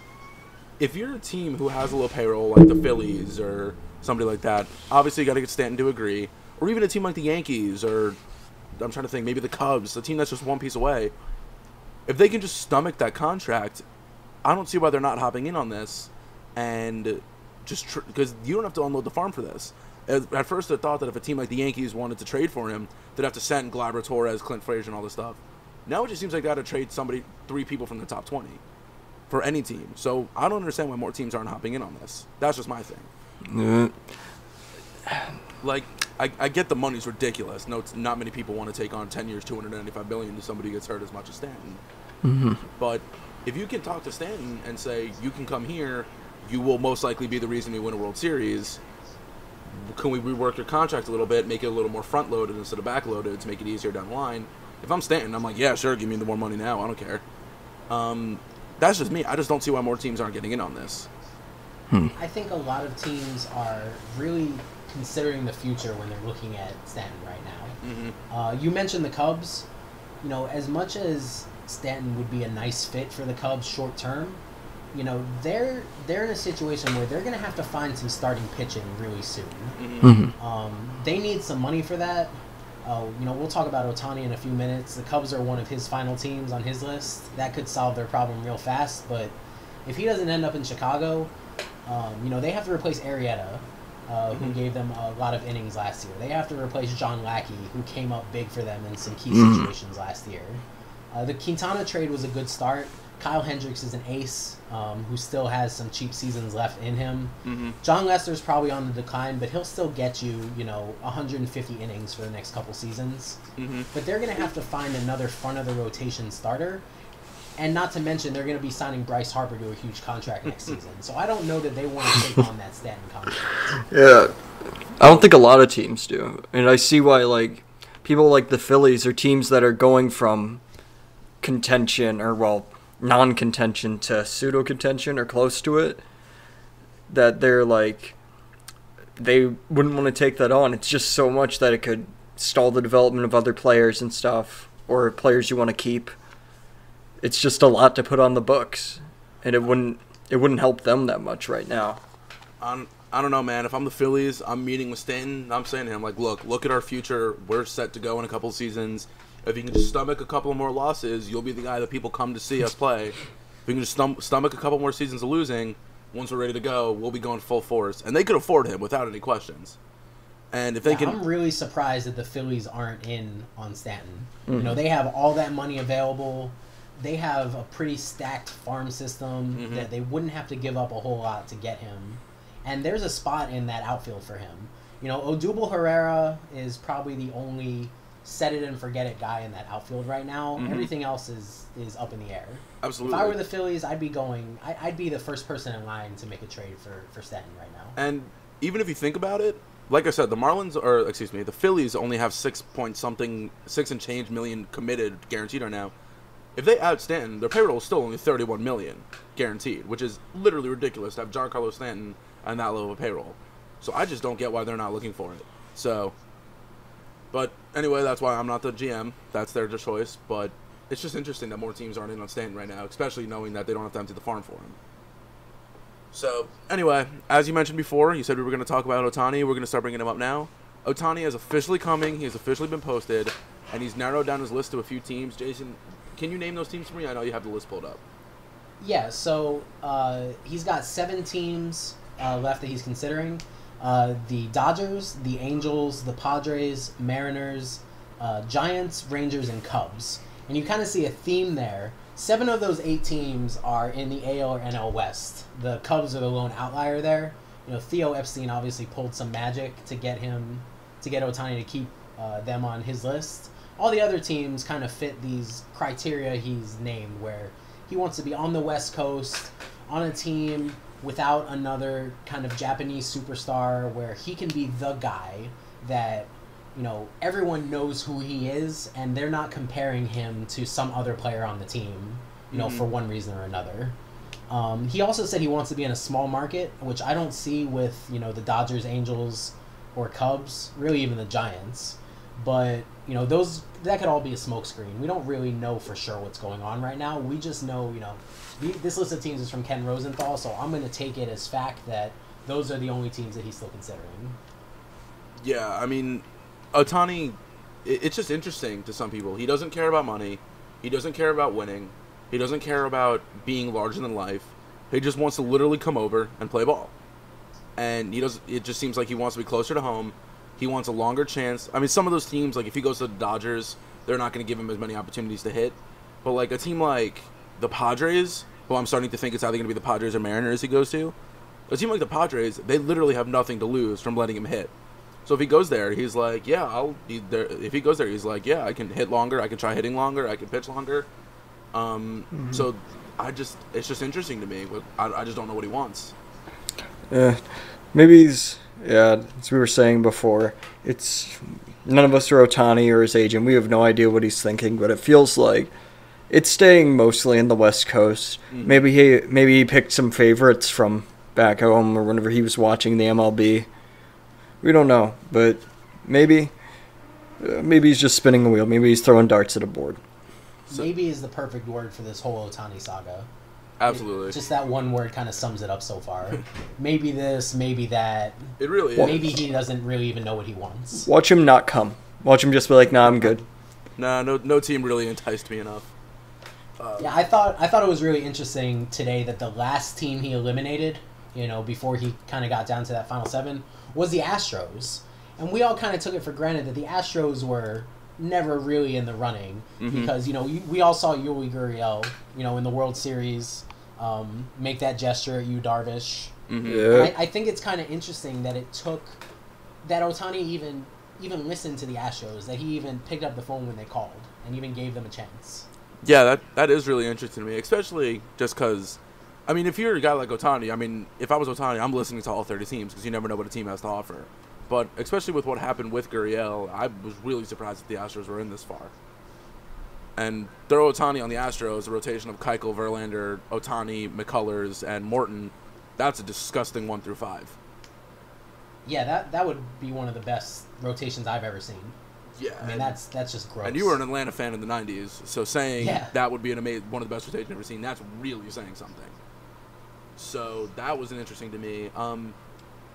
if you're a team who has a low payroll like the Phillies or somebody like that, obviously you got to get Stanton to agree, or even a team like the Yankees, or I'm trying to think, maybe the Cubs, a team that's just one piece away. If they can just stomach that contract, I don't see why they're not hopping in on this, and just because you don't have to unload the farm for this. At first, I thought that if a team like the Yankees wanted to trade for him, they'd have to send Gleyber Torres, Clint Frazier, and all this stuff. Now it just seems like they got to trade three people from the top 20 for any team. So I don't understand why more teams aren't hopping in on this. That's just my thing. Like, I get the money's ridiculous. No, not many people want to take on 10 years, $295 billion to somebody who gets hurt as much as Stanton. But if you can talk to Stanton and say, you can come here, you will most likely be the reason we win a World Series. Can we rework your contract a little bit, make it a little more front-loaded instead of back-loaded to make it easier down the line? If I'm Stanton, I'm like, yeah, sure, give me the more money now. I don't care. That's just me. I just don't see why more teams aren't getting in on this. I think a lot of teams are really considering the future when they're looking at Stanton right now. You mentioned the Cubs. As much as Stanton would be a nice fit for the Cubs short term, they're in a situation where they're going to have to find some starting pitching really soon. They need some money for that. We'll talk about Ohtani in a few minutes. The Cubs are one of his final teams on his list. That could solve their problem real fast, but if he doesn't end up in Chicago, they have to replace Arrieta, who gave them a lot of innings last year. They have to replace John Lackey, who came up big for them in some key situations last year. The Quintana trade was a good start, Kyle Hendricks is an ace who still has some cheap seasons left in him. Mm-hmm. John Lester's probably on the decline, but he'll still get you, 150 innings for the next couple seasons. Mm-hmm. But they're going to have to find another front-of-the-rotation starter. And not to mention, they're going to be signing Bryce Harper to a huge contract next season. So I don't know that they want to take on that Stanton contract. Yeah. I don't think a lot of teams do. And I see why, like, people like the Phillies are teams that are going from contention or, well, non-contention to pseudo-contention or close to it, that they're like, they wouldn't want to take that on. It's just so much that it could stall the development of other players and stuff, or players you want to keep. It's just a lot to put on the books, and it wouldn't help them that much right now. I don't know, man. If I'm the Phillies, I'm meeting with Stanton. I'm saying to him, like, look at our future. We're set to go in a couple seasons. If you can just stomach a couple more losses, you'll be the guy that people come to see us play. If you can just stomach a couple more seasons of losing, once we're ready to go, we'll be going full force. And they could afford him without any questions. And if they can, I'm really surprised that the Phillies aren't in on Stanton. Mm-hmm. They have all that money available. They have a pretty stacked farm system that they wouldn't have to give up a whole lot to get him. And there's a spot in that outfield for him. Odubel Herrera is probably the only set-it-and-forget-it guy in that outfield right now. Mm-hmm. Everything else is up in the air. Absolutely. If I were the Phillies, I'd be the first person in line to make a trade for Stanton right now. And even if you think about it, like I said, the Phillies only have 6 and change million committed guaranteed right now. If they add Stanton, their payroll is still only $31 million guaranteed, which is literally ridiculous to have Giancarlo Stanton on that level of payroll. So I just don't get why they're not looking for it. So, but anyway, that's why I'm not the GM. That's their choice. But it's just interesting that more teams aren't in on Stanton right now, especially knowing that they don't have to empty the farm for him. So anyway, as you mentioned before, you said we were going to talk about Ohtani. We're going to start bringing him up now. Ohtani is officially coming. He has officially been posted, and he's narrowed down his list to a few teams. Jason, can you name those teams for me? I know you have the list pulled up. Yeah, so he's got 7 teams left that he's considering. The Dodgers, the Angels, the Padres, Mariners, Giants, Rangers, and Cubs. And you kind of see a theme there. 7 of those 8 teams are in the AL or NL West. The Cubs are the lone outlier there. Theo Epstein obviously pulled some magic to get Ohtani to keep them on his list. All the other teams kind of fit these criteria he's named, where he wants to be on the West Coast, on a team without another kind of Japanese superstar, where he can be the guy that, everyone knows who he is, and they're not comparing him to some other player on the team, for one reason or another. He also said he wants to be in a small market, which I don't see with, the Dodgers, Angels, or Cubs, really even the Giants. But, that could all be a smokescreen. We don't really know for sure what's going on right now. We just know, this list of teams is from Ken Rosenthal, so I'm going to take it as fact that those are the only teams that he's still considering. Yeah, I mean, Ohtani, it's just interesting to some people. He doesn't care about money. He doesn't care about winning. He doesn't care about being larger than life. He just wants to literally come over and play ball. And it just seems like he wants to be closer to home. He wants a longer chance. I mean, some of those teams, like if he goes to the Dodgers, they're not going to give him as many opportunities to hit. But like a team like the Padres, well, I'm starting to think it's either going to be the Padres or Mariners he goes to. A team like the Padres, they literally have nothing to lose from letting him hit. So if he goes there, he's like, yeah, I'll be there. If he goes there, he's like, yeah, I can hit longer. I can try hitting longer. I can pitch longer. So it's just interesting to me. But I just don't know what he wants. Maybe he's. Yeah, as we were saying before, it's none of us are Ohtani or his agent. We have no idea what he's thinking, but it feels like it's staying mostly in the West Coast. Mm-hmm. Maybe he picked some favorites from back home or whenever he was watching the MLB. We don't know, but maybe he's just spinning the wheel. Maybe he's throwing darts at a board. Maybe is the perfect word for this whole Ohtani saga. Absolutely. Just that one word kind of sums it up so far. Maybe this, maybe that. It really is. Maybe he doesn't really even know what he wants. Watch him not come. Watch him just be like, nah, I'm good. Nah, no team really enticed me enough. Yeah, I thought it was really interesting today that the last team he eliminated, before he kind of got down to that final 7, was the Astros. And we all kind of took it for granted that the Astros were never really in the running because, we all saw Yuli Gurriel, in the World Series make that gesture at Yu Darvish. Yeah. I think it's kind of interesting that it took that Ohtani even listened to the Astros, that he even picked up the phone when they called and even gave them a chance. Yeah, that is really interesting to me, especially just because, if you're a guy like Ohtani, if I was Ohtani, I'm listening to all 30 teams because you never know what a team has to offer. But especially with what happened with Gurriel, I was really surprised that the Astros were in this far. And throw Ohtani on the Astros, a rotation of Keuchel, Verlander, Ohtani, McCullers, and Morton, that's a disgusting 1 through 5. Yeah, that would be one of the best rotations I've ever seen. Yeah, that's just gross. And you were an Atlanta fan in the '90s, so saying that would be one of the best rotations I've ever seen, that's really saying something. So that was interesting to me.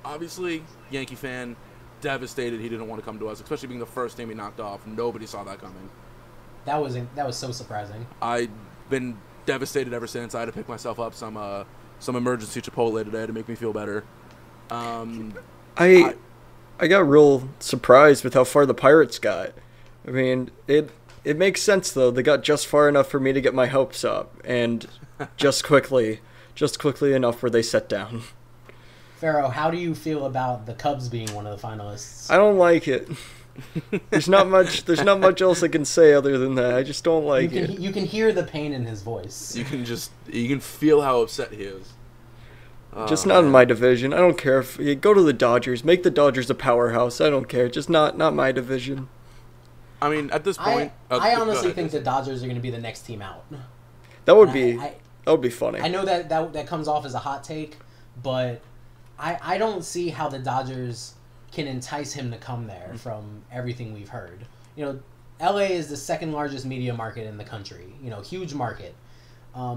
Obviously, Yankee fan, devastated he didn't want to come to us, especially being the first team he knocked off. Nobody saw that coming. That was so surprising. I've been devastated ever since. I had to pick myself up some emergency Chipotle today to make me feel better. I got real surprised with how far the Pirates got. It makes sense though. They got just far enough for me to get my hopes up, and just quickly enough where they set down. Pharaoh, how do you feel about the Cubs being one of the finalists? I don't like it. There's not much else I can say other than that. I just don't like it. You can hear the pain in his voice. You can feel how upset he is. Just not in my division. I don't care if you go to the Dodgers, make the Dodgers a powerhouse. I don't care. Just not my division. At this point, I honestly think the Dodgers are going to be the next team out. That would be funny. I know that comes off as a hot take, but I don't see how the Dodgers can entice him to come there from everything we've heard. LA is the second largest media market in the country. Huge market.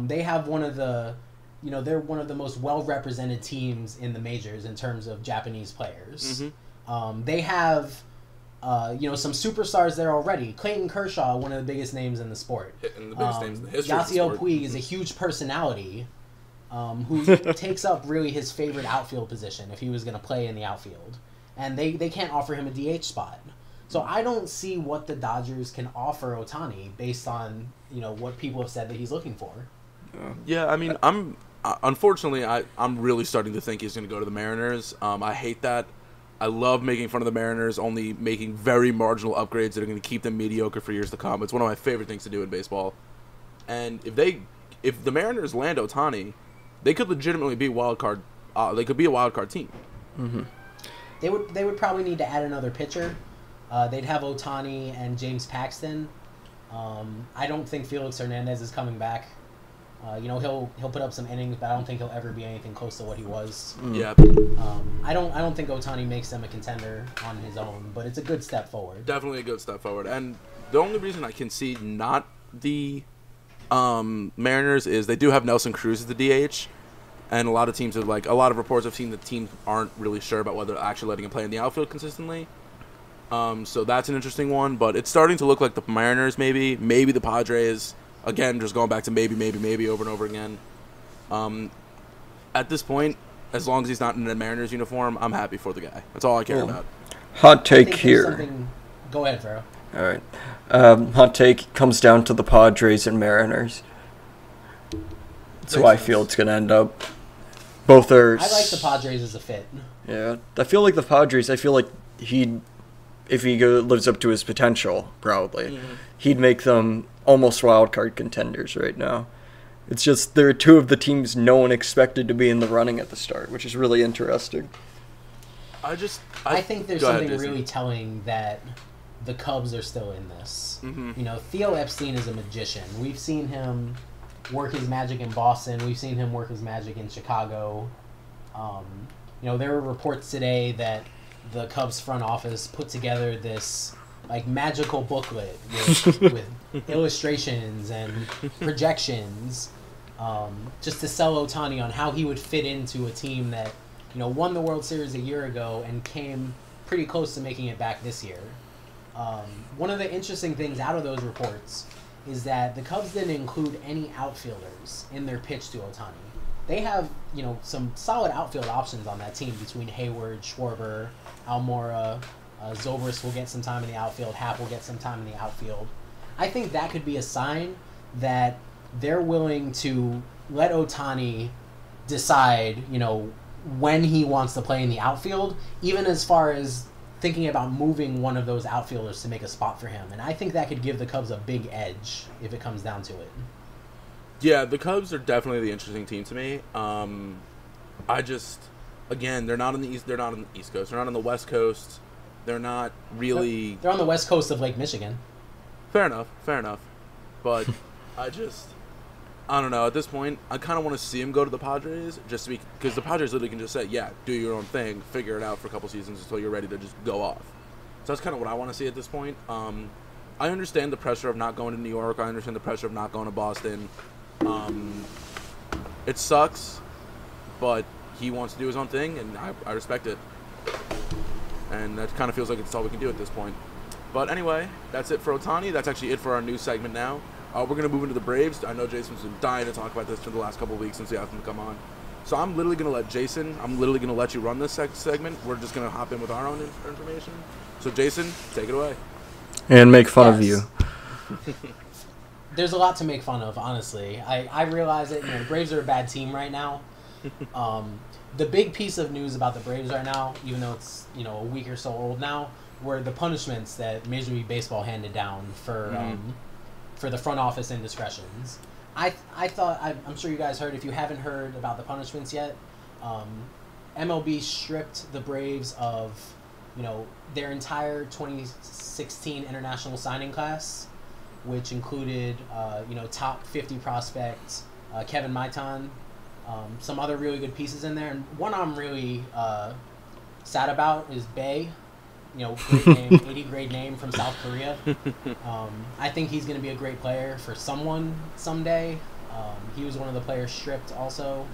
They have one of the they're one of the most well-represented teams in the majors in terms of Japanese players. They have, some superstars there already. Clayton Kershaw, one of the biggest names in the sport. And the biggest names in the history of the Yasiel sport. Puig is a huge personality who takes up really his favorite outfield position if he was going to play in the outfield. And they can't offer him a DH spot. So I don't see what the Dodgers can offer Ohtani based on, what people have said that he's looking for. Yeah, unfortunately, I'm really starting to think he's going to go to the Mariners. I hate that. I love making fun of the Mariners, only making very marginal upgrades that are going to keep them mediocre for years to come. It's one of my favorite things to do in baseball. And if the Mariners land Ohtani, they could legitimately be wild card. They could be a wild card team. Mm-hmm. They would probably need to add another pitcher. They'd have Ohtani and James Paxton. I don't think Felix Hernandez is coming back. He'll put up some innings, but I don't think he'll ever be anything close to what he was. Yeah. I don't think Ohtani makes them a contender on his own, but it's a good step forward. Definitely a good step forward. And the only reason I can see not the Mariners is they do have Nelson Cruz as the DH, and a lot of teams a lot of reports I've seen that teams aren't really sure about whether they're actually letting him play in the outfield consistently. So that's an interesting one, but it's starting to look like the Mariners maybe the Padres. Again, just going back to maybe over and over again. At this point, as long as he's not in a Mariners uniform, I'm happy for the guy. That's all I care about. Hot take here. Go ahead, Pharaoh. All right. Hot take comes down to the Padres and Mariners. That's how I feel it's going to end up. Both are... I like the Padres as a fit. Yeah. I feel like the Padres, if he lives up to his potential, probably, he'd make them almost wild card contenders right now. It's just there are two of the teams no one expected to be in the running at the start, which is really interesting. I think there's something really telling that the Cubs are still in this. Theo Epstein is a magician. We've seen him work his magic in Boston. We've seen him work his magic in Chicago. There were reports today that the Cubs front office put together this magical booklet with illustrations and projections just to sell Ohtani on how he would fit into a team that won the World Series a year ago and came pretty close to making it back this year. One of the interesting things out of those reports is that the Cubs didn't include any outfielders in their pitch to Ohtani. They have some solid outfield options on that team between Hayward, Schwarber, Almora, Zobrist will get some time in the outfield. Happ will get some time in the outfield. I think that could be a sign that they're willing to let Ohtani decide, when he wants to play in the outfield, even as far as thinking about moving one of those outfielders to make a spot for him. And I think that could give the Cubs a big edge if it comes down to it. Yeah, the Cubs are definitely the interesting team to me. Again, they're not on the East. They're not on the East Coast. They're not on the West Coast. They're not really. They're on the West Coast of Lake Michigan. Fair enough. But I don't know. At this point, I kind of want to see him go to the Padres, just because the Padres literally can just say, "Yeah, do your own thing, figure it out for a couple seasons until you're ready to just go off." So that's kind of what I want to see at this point. I understand the pressure of not going to New York. I understand the pressure of not going to Boston. It sucks, but he wants to do his own thing, and I respect it. And that kind of feels like it's all we can do at this point. But anyway, that's it for Ohtani. That's actually it for our news segment now. We're going to move into the Braves. I know Jason's been dying to talk about this for the last couple of weeks since he asked him to come on. So I'm literally going to let you run this segment. We're just going to hop in with our own information. So Jason, take it away. And make fun of you. There's a lot to make fun of, honestly. I realize it. The Braves are a bad team right now. The big piece of news about the Braves right now, even though it's a week or so old now, were the punishments that Major League Baseball handed down for the front office indiscretions. I thought, I'm sure you guys heard, if you haven't heard about the punishments yet, MLB stripped the Braves of, their entire 2016 international signing class, which included, top 50 prospects, Kevin Maitan, some other really good pieces in there. And one I'm really sad about is Bae. Great name, 80 grade name from South Korea. I think he's going to be a great player for someone someday. He was one of the players stripped also.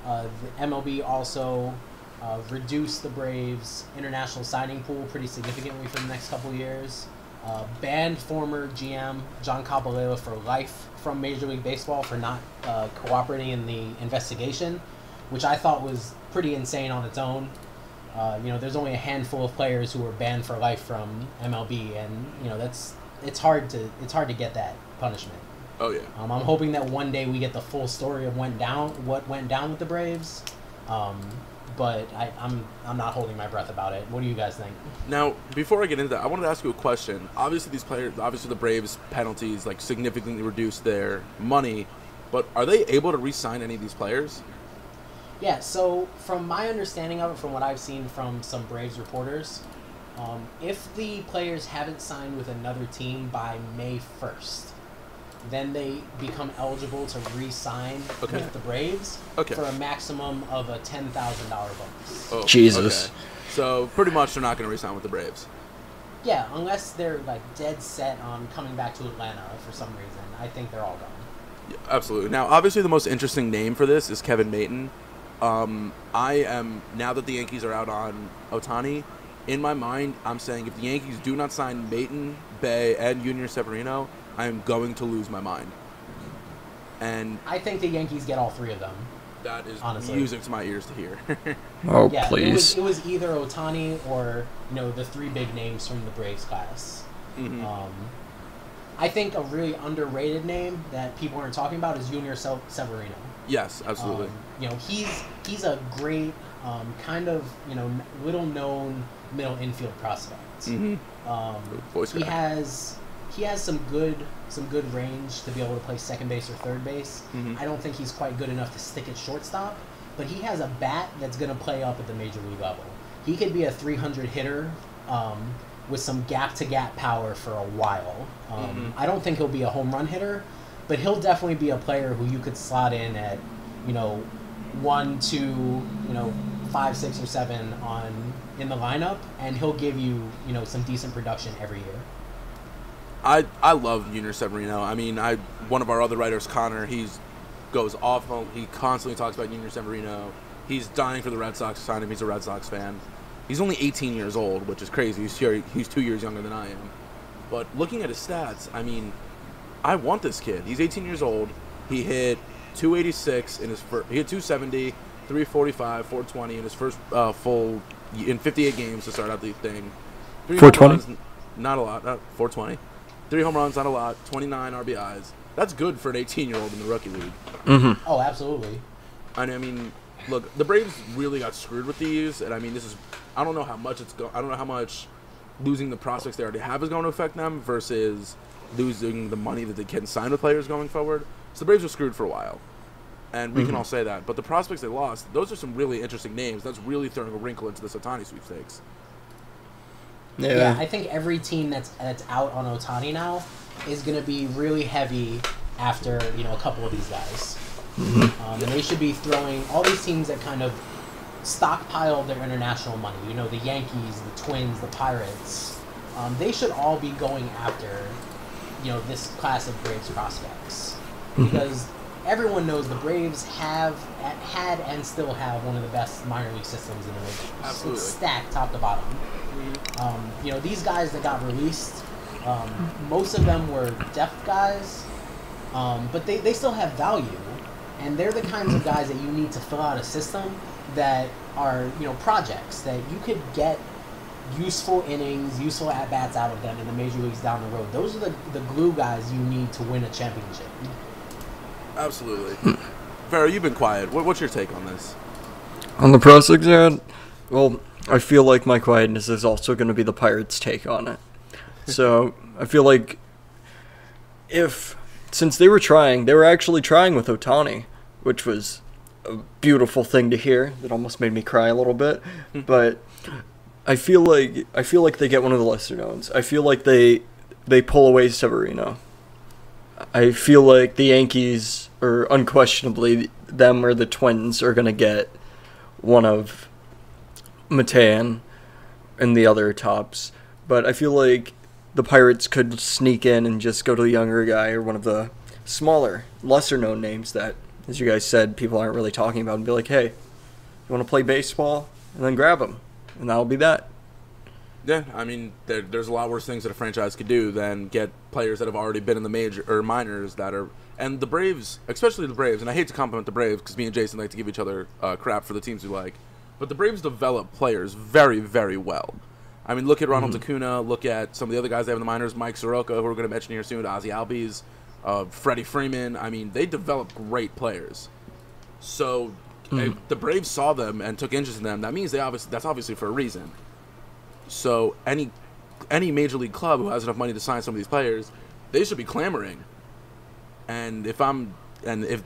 The MLB also reduced the Braves' international signing pool pretty significantly for the next couple years. Banned former GM John Caballero for life from Major League Baseball for not cooperating in the investigation, which I thought was pretty insane on its own. There's only a handful of players who were banned for life from MLB, and it's hard to get that punishment. Oh yeah. I'm hoping that one day we get the full story of what went down with the Braves. But I'm not holding my breath about it. What do you guys think? Now, before I get into that, I wanted to ask you a question. Obviously, the Braves penalties significantly reduced their money, but are they able to re-sign any of these players? Yeah. So, from my understanding of it, from what I've seen from some Braves reporters, if the players haven't signed with another team by May 1st, then they become eligible to re-sign with the Braves for a maximum of a $10,000 bonus. Oh, Jesus. Okay. So pretty much they're not going to re-sign with the Braves. Yeah, unless they're dead set on coming back to Atlanta for some reason. I think they're all gone. Yeah, absolutely. Now, obviously, the most interesting name for this is Kevin Maton. Now that the Yankees are out on Ohtani, in my mind, I'm saying if the Yankees do not sign Maton, Bae, and Junior Severino, I am going to lose my mind. And I think the Yankees get all three of them. That is honestly music to my ears to hear. Oh, yeah, please. It was either Ohtani or the three big names from the Braves class. Mm-hmm. I think a really underrated name that people aren't talking about is Junior Severino. Yes, absolutely. He's a great kind of little known middle infield prospect. Mm-hmm. He has some good range to be able to play second base or third base. Mm-hmm. I don't think he's quite good enough to stick at shortstop, but he has a bat that's going to play up at the major league level. He could be a 300 hitter with some gap-to-gap power for a while. I don't think he'll be a home run hitter, but he'll definitely be a player who you could slot in at 1, 2, 5, 6, or 7 in the lineup, and he'll give you some decent production every year. I love Junior Severino. I mean, one of our other writers, Connor, he goes off. He constantly talks about Junior Severino. He's dying for the Red Sox to sign him. He's a Red Sox fan. He's only 18 years old, which is crazy. He's 2 years younger than I am. But looking at his stats, I mean, I want this kid. He's 18 years old. He hit 286 in his first. He hit 270, 345, 420 in his first in 58 games to start out the thing. 420? Not a lot. 420. 3 home runs, not a lot. 29 RBIs. That's good for an 18-year-old in the rookie league. Mm-hmm. Oh, absolutely. And I mean, look, the Braves really got screwed with these, and I mean, I don't know how much I don't know how much losing the prospects they already have is going to affect them versus losing the money that they can sign with players going forward. So the Braves were screwed for a while, and we can all say that. But the prospects they lost, those are some really interesting names. That's really throwing a wrinkle into this Ohtani sweepstakes. Yeah, I think every team that's out on Ohtani now is going to be really heavy after a couple of these guys, and they should be throwing all these teams that kind of stockpile their international money. The Yankees, the Twins, the Pirates. They should all be going after this class of Braves prospects because everyone knows the Braves had and still have one of the best minor league systems in the league. Absolutely. It's stacked top to bottom. These guys that got released, most of them were depth guys, but they still have value, and they're the kinds of guys that you need to fill out a system that are projects that you could get useful innings, useful at-bats out of them in the major leagues down the road. Those are the glue guys you need to win a championship. Absolutely. Farrah, you've been quiet. What's your take on this? On the prospect side, well, I feel like my quietness is also going to be the Pirates' take on it. So I feel like since they were actually trying with Ohtani, which was a beautiful thing to hear. That almost made me cry a little bit. But I feel like they get one of the lesser knowns. I feel like they pull away Severino. I feel like the Yankees, or unquestionably them or the Twins, are going to get one of Matan and the other tops. But I feel like the Pirates could sneak in and just go to the younger guy or one of the smaller, lesser-known names that, as you guys said, people aren't really talking about, and be like, hey, you want to play baseball? And then grab them. And that'll be that. Yeah, I mean, there's a lot worse things that a franchise could do than get players that have already been in the major or minors that are. And the Braves, especially the Braves, and I hate to compliment the Braves because me and Jason like to give each other crap for the teams we like, but the Braves develop players very, very well. I mean, look at Ronald Acuna, look at some of the other guys they have in the minors, Mike Soroka, who we're going to mention here soon, Ozzie Albies, Freddie Freeman. I mean, they develop great players. So if the Braves saw them and took interest in them, that means that's obviously for a reason. So any major league club who has enough money to sign some of these players, they should be clamoring. And if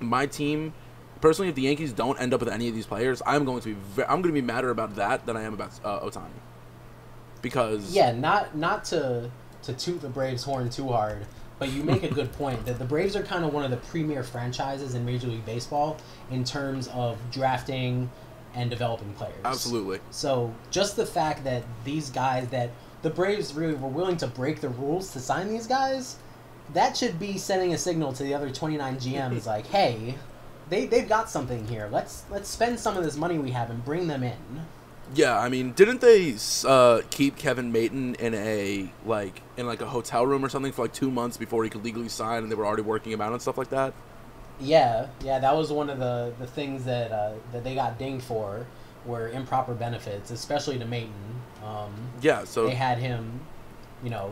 my team, personally, if the Yankees don't end up with any of these players, I'm going to be madder about that than I am about Ohtani. Because not to toot the Braves' horn too hard, but you make a good point that the Braves are kind of one of the premier franchises in Major League Baseball in terms of drafting and developing players. Absolutely. So just the fact that these guys, that the Braves really were willing to break the rules to sign these guys, that should be sending a signal to the other 29 GMs like, hey, they've got something here. Let's spend some of this money we have and bring them in. Yeah, I mean, didn't they keep Kevin Maton in a hotel room or something for 2 months before he could legally sign, and they were already working him out and stuff like that? Yeah, that was one of the things that they got dinged for, were improper benefits, especially to Maton. So they had him,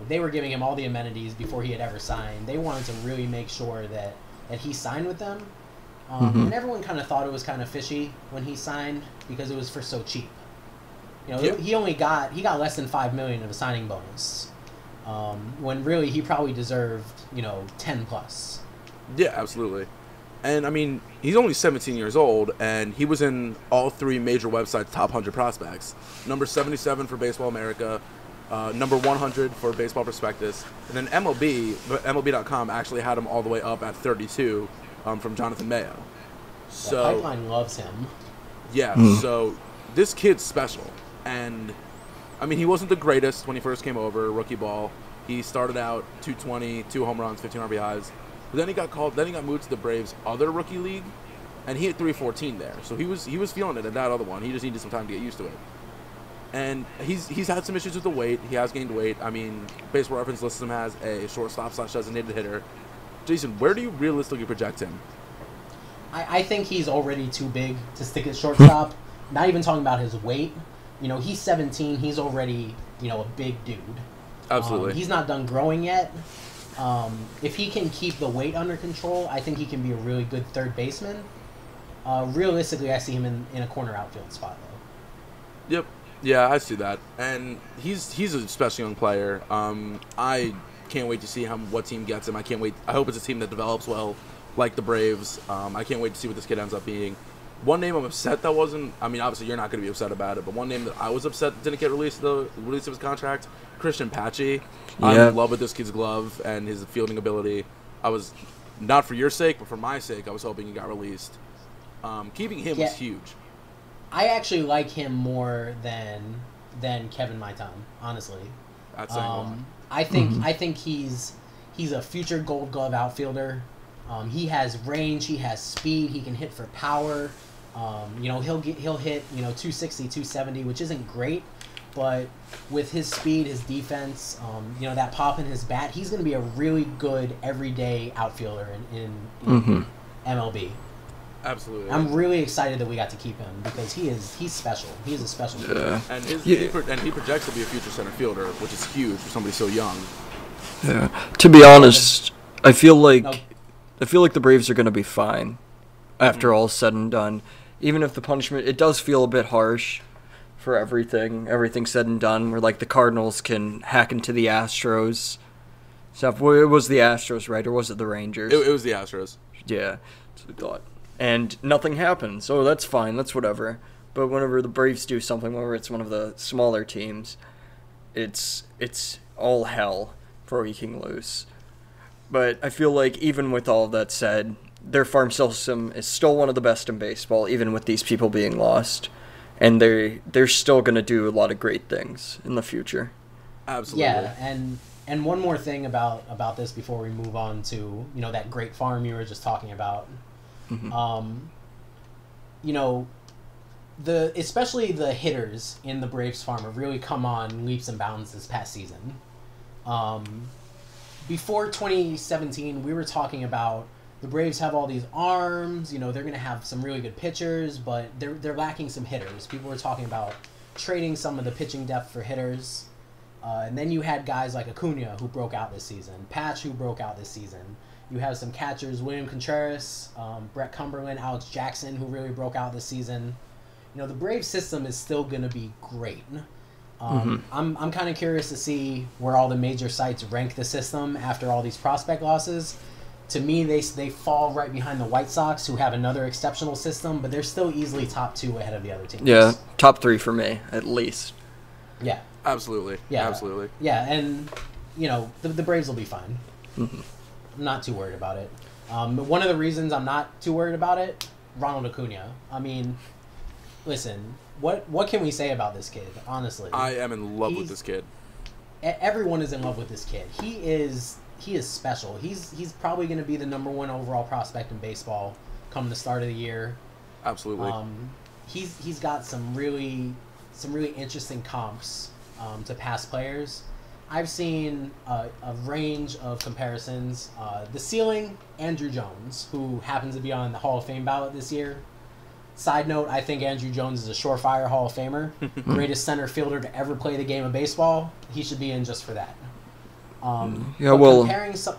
they were giving him all the amenities before he had ever signed. They wanted to really make sure that he signed with them, and everyone kind of thought it was kind of fishy when he signed because it was for so cheap. He got less than $5 million of a signing bonus, when really he probably deserved 10 plus. Yeah, absolutely. And I mean, he's only 17 years old, and he was in all three major websites' top 100 prospects. Number 77 for Baseball America, number 100 for Baseball Prospectus, and then MLB.com actually had him all the way up at 32 from Jonathan Mayo. So the pipeline loves him. Yeah, so this kid's special. And, I mean, he wasn't the greatest when he first came over, rookie ball. He started out 220, 2 home runs, 15 RBIs. But then he got moved to the Braves' other rookie league, and he hit 314 there. So he was feeling it at that other one. He just needed some time to get used to it. And he's had some issues with the weight. He has gained weight. I mean, Baseball Reference lists him as a shortstop/designated hitter. Jason, where do you realistically project him? I think he's already too big to stick at shortstop. Not even talking about his weight. He's 17. He's already a big dude. Absolutely. He's not done growing yet. If he can keep the weight under control, I think he can be a really good third baseman. Realistically, I see him in a corner outfield spot, though. Yep. Yeah, I see that. And he's a special young player. I can't wait to see what team gets him. I can't wait. I hope it's a team that develops well, like the Braves. I can't wait to see what this kid ends up being. One name I'm upset that wasn't. I mean, obviously you're not going to be upset about it, but one name that I was upset didn't get released, the release of his contract, Christian Pache. I'm in love with this kid's glove and his fielding ability. I was, not for your sake, but for my sake, I was hoping he got released. Keeping him was huge. I actually like him more than Kevin Maitan, honestly. That's saying a lot. I think he's a future Gold Glove outfielder. He has range, he has speed, he can hit for power. He'll hit 260, 270, which isn't great, but with his speed, his defense, that pop in his bat, he's going to be a really good everyday outfielder in MLB. Absolutely. I'm really excited that we got to keep him because he's special. He is a special player. And he projects to be a future center fielder, which is huge for somebody so young. Yeah. To be honest, I feel like the Braves are going to be fine after all's said and done. Even if the punishment, it does feel a bit harsh for everything said and done, where like the Cardinals can hack into the Astros. Stuff. Well, it was the Astros, right? Or was it the Rangers? It was the Astros. Yeah, that's what we thought. And nothing happens. So that's fine. That's whatever. But whenever the Braves do something, whenever it's one of the smaller teams, it's all hell for King Loose. But I feel like even with all of that said, their farm system is still one of the best in baseball, even with these people being lost. And they're still going to do a lot of great things in the future. Absolutely. Yeah, and one more thing about this before we move on to, that great farm you were just talking about. Especially the hitters in the Braves farm have really come on leaps and bounds this past season. Before 2017, we were talking about the Braves have all these arms, they're going to have some really good pitchers, but they're lacking some hitters. People were talking about trading some of the pitching depth for hitters. And then you had guys like Acuna who broke out this season, Patch who broke out this season. You have some catchers, William Contreras, Brett Cumberland, Alex Jackson, who really broke out this season. The Braves system is still going to be great. I'm kind of curious to see where all the major sites rank the system after all these prospect losses. To me, they fall right behind the White Sox, who have another exceptional system, but they're still easily top 2 ahead of the other teams. Yeah, top 3 for me, at least. Yeah. Absolutely. Yeah. Absolutely. Yeah, and, the Braves will be fine. I'm not too worried about it. One of the reasons I'm not too worried about it, Ronald Acuna. I mean, listen, what can we say about this kid, honestly? I am in love with this kid. Everyone is in love with this kid. He is special. He's probably going to be the number 1 overall prospect in baseball come the start of the year. Absolutely. He's got some really interesting comps to past players. I've seen a range of comparisons. The ceiling, Andrew Jones, who happens to be on the Hall of Fame ballot this year. Side note, I think Andrew Jones is a surefire Hall of Famer. Greatest center fielder to ever play the game of baseball. He should be in just for that. Comparing some...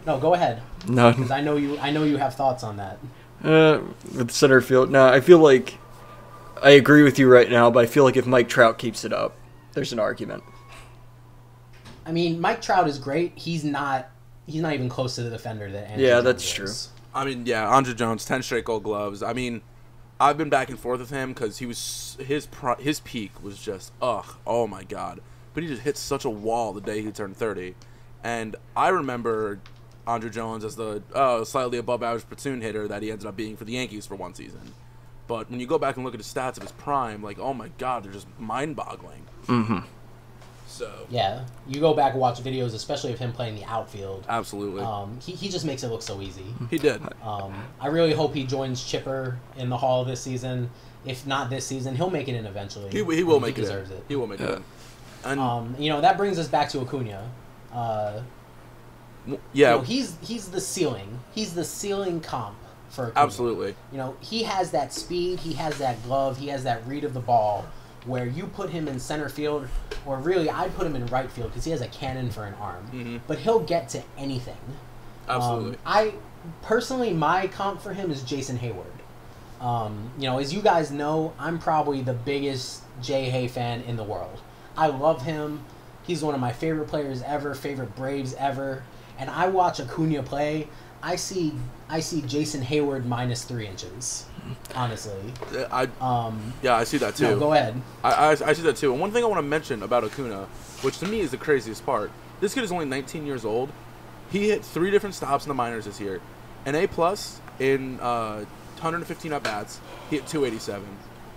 No, go ahead. No. Because I know you have thoughts on that. With center field, no, I feel like I agree with you right now, but I feel like if Mike Trout keeps it up, there's an argument. I mean, Mike Trout is great. He's not even close to the defender that Andrew Yeah, Jones that's is. true. I mean, yeah, Andrew Jones, 10 straight Gold Gloves. I mean, I've been back and forth with him because his peak was just, oh my God. But he just hit such a wall the day he turned 30. And I remember Andrew Jones as the slightly above average platoon hitter that he ended up being for the Yankees for one season. But when you go back and look at his stats of his prime, like, oh my God, they're just mind-boggling. So yeah, you go back and watch videos, especially of him playing the outfield. Absolutely. He just makes it look so easy. He did. I really hope he joins Chipper in the Hall this season. If not this season, he'll make it in eventually. He will make it. He deserves it. He will make it. And that brings us back to Acuna. He's the ceiling. He's the ceiling comp for Acuna. Absolutely. He has that speed. He has that glove. He has that read of the ball. where you put him in center field, or really I'd put him in right field because he has a cannon for an arm. Mm-hmm. But he'll get to anything. Absolutely. Personally, my comp for him is Jason Hayward. As you guys know, I'm probably the biggest Jay Hay fan in the world. I love him. He's one of my favorite players ever, favorite Braves ever. And I watch Acuna play. I see Jason Hayward minus 3 inches. Honestly, I see that too. No, go ahead. I see that too. And one thing I want to mention about Acuna, which to me is the craziest part, this kid is only 19 years old. He hit 3 different stops in the minors this year. An A+ in 115 at bats, he hit 287.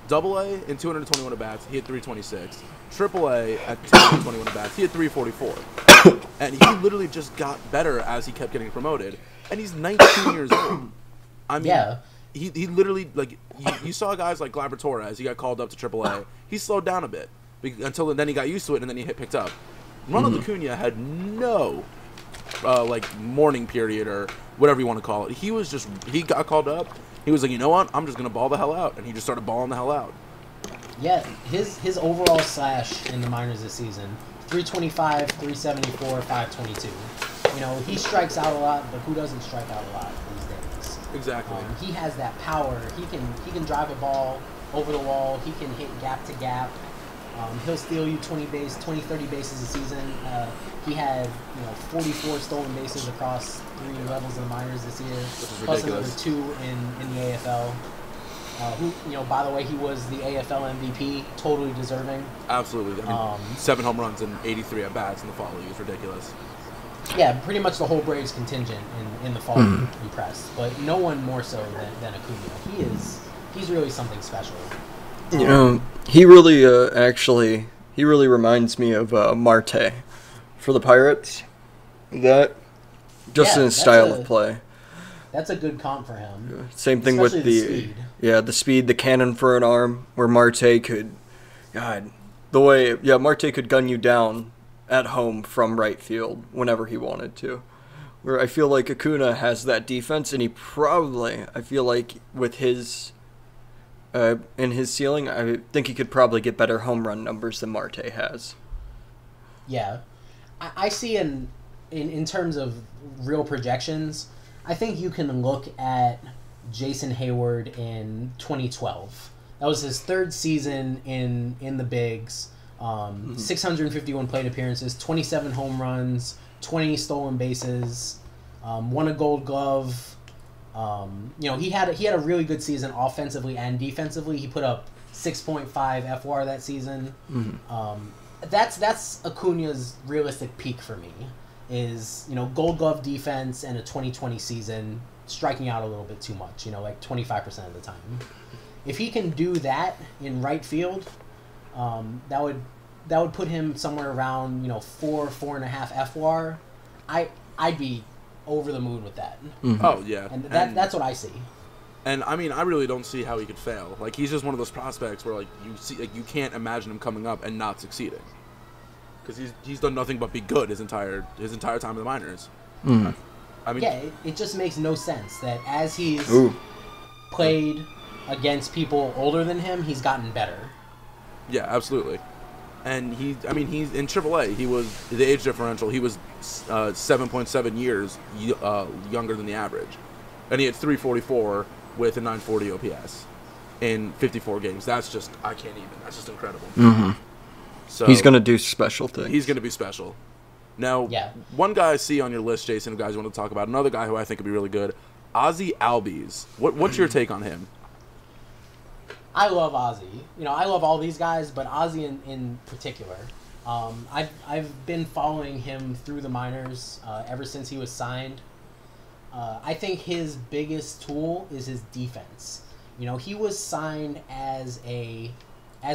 AA in 221 at bats, he hit 326. AAA at 221 at bats, he hit 344. And he literally just got better as he kept getting promoted. And he's 19 years old. I mean, yeah. He literally, like, you saw guys like Gleyber Torres, he got called up to AAA. He slowed down a bit until then he got used to it, and then he picked up. Ronald Acuna had no mourning period or whatever you want to call it. He got called up. He was like, you know what? I'm just gonna ball the hell out, and he just started balling the hell out. Yeah, his overall slash in the minors this season, 325, 374, 522. He strikes out a lot, but who doesn't strike out a lot these days? Exactly. He has that power. He can drive a ball over the wall. He can hit gap to gap. He'll steal you 30 bases a season. He had 44 stolen bases across 3 levels in the minors this year, plus another 2 in the AFL. By the way, he was the AFL MVP, totally deserving. Absolutely. I mean, 7 home runs and 83 at bats in the fall league is ridiculous. Yeah, pretty much the whole Braves contingent in the fall league impressed, but no one more so than Acuna. He's really something special. He really reminds me of Marte for the Pirates. That just in his style of play. That's a good comp for him. Same thing with the speed. Yeah, the speed, the cannon for an arm, where Marte could, Marte could gun you down at home from right field whenever he wanted to. Where I feel like Acuna has that defense, and I feel like with his in his ceiling, I think he could probably get better home run numbers than Marte has. Yeah. I see in terms of real projections, I think you can look at Jason Hayward in 2012. That was his 3rd season in the bigs. 651 plate appearances, 27 home runs, 20 stolen bases, won a Gold Glove. He had a really good season offensively and defensively. He put up 6.5 FWAR that season. That's Acuna's realistic peak for me. Is Gold Glove defense and a 2020 season, striking out a little bit too much. Like 25% of the time. If he can do that in right field, that would put him somewhere around 4.5 FWAR. I'd be over the moon with that. Oh yeah, and that's what I see. And I mean, I really don't see how he could fail. Like, he's just one of those prospects where you can't imagine him coming up and not succeeding, because he's done nothing but be good his entire time in the minors. I mean, yeah, it just makes no sense that as he's played against people older than him, he's gotten better. Yeah, absolutely. And he's in AAA. He was the age differential. He was 7.7 years younger than the average, and he had 344 with a 940 OPS in 54 games. That's just That's just incredible. So he's gonna do special things. He's gonna be special. Now, one guy I see on your list, Jason, of guys you want to talk about. Another guy who I think would be really good, Ozzie Albies. What's your take on him? I love Ozzie. I love all these guys, but Ozzie in particular. I've been following him through the minors ever since he was signed. I think his biggest tool is his defense. He was signed as a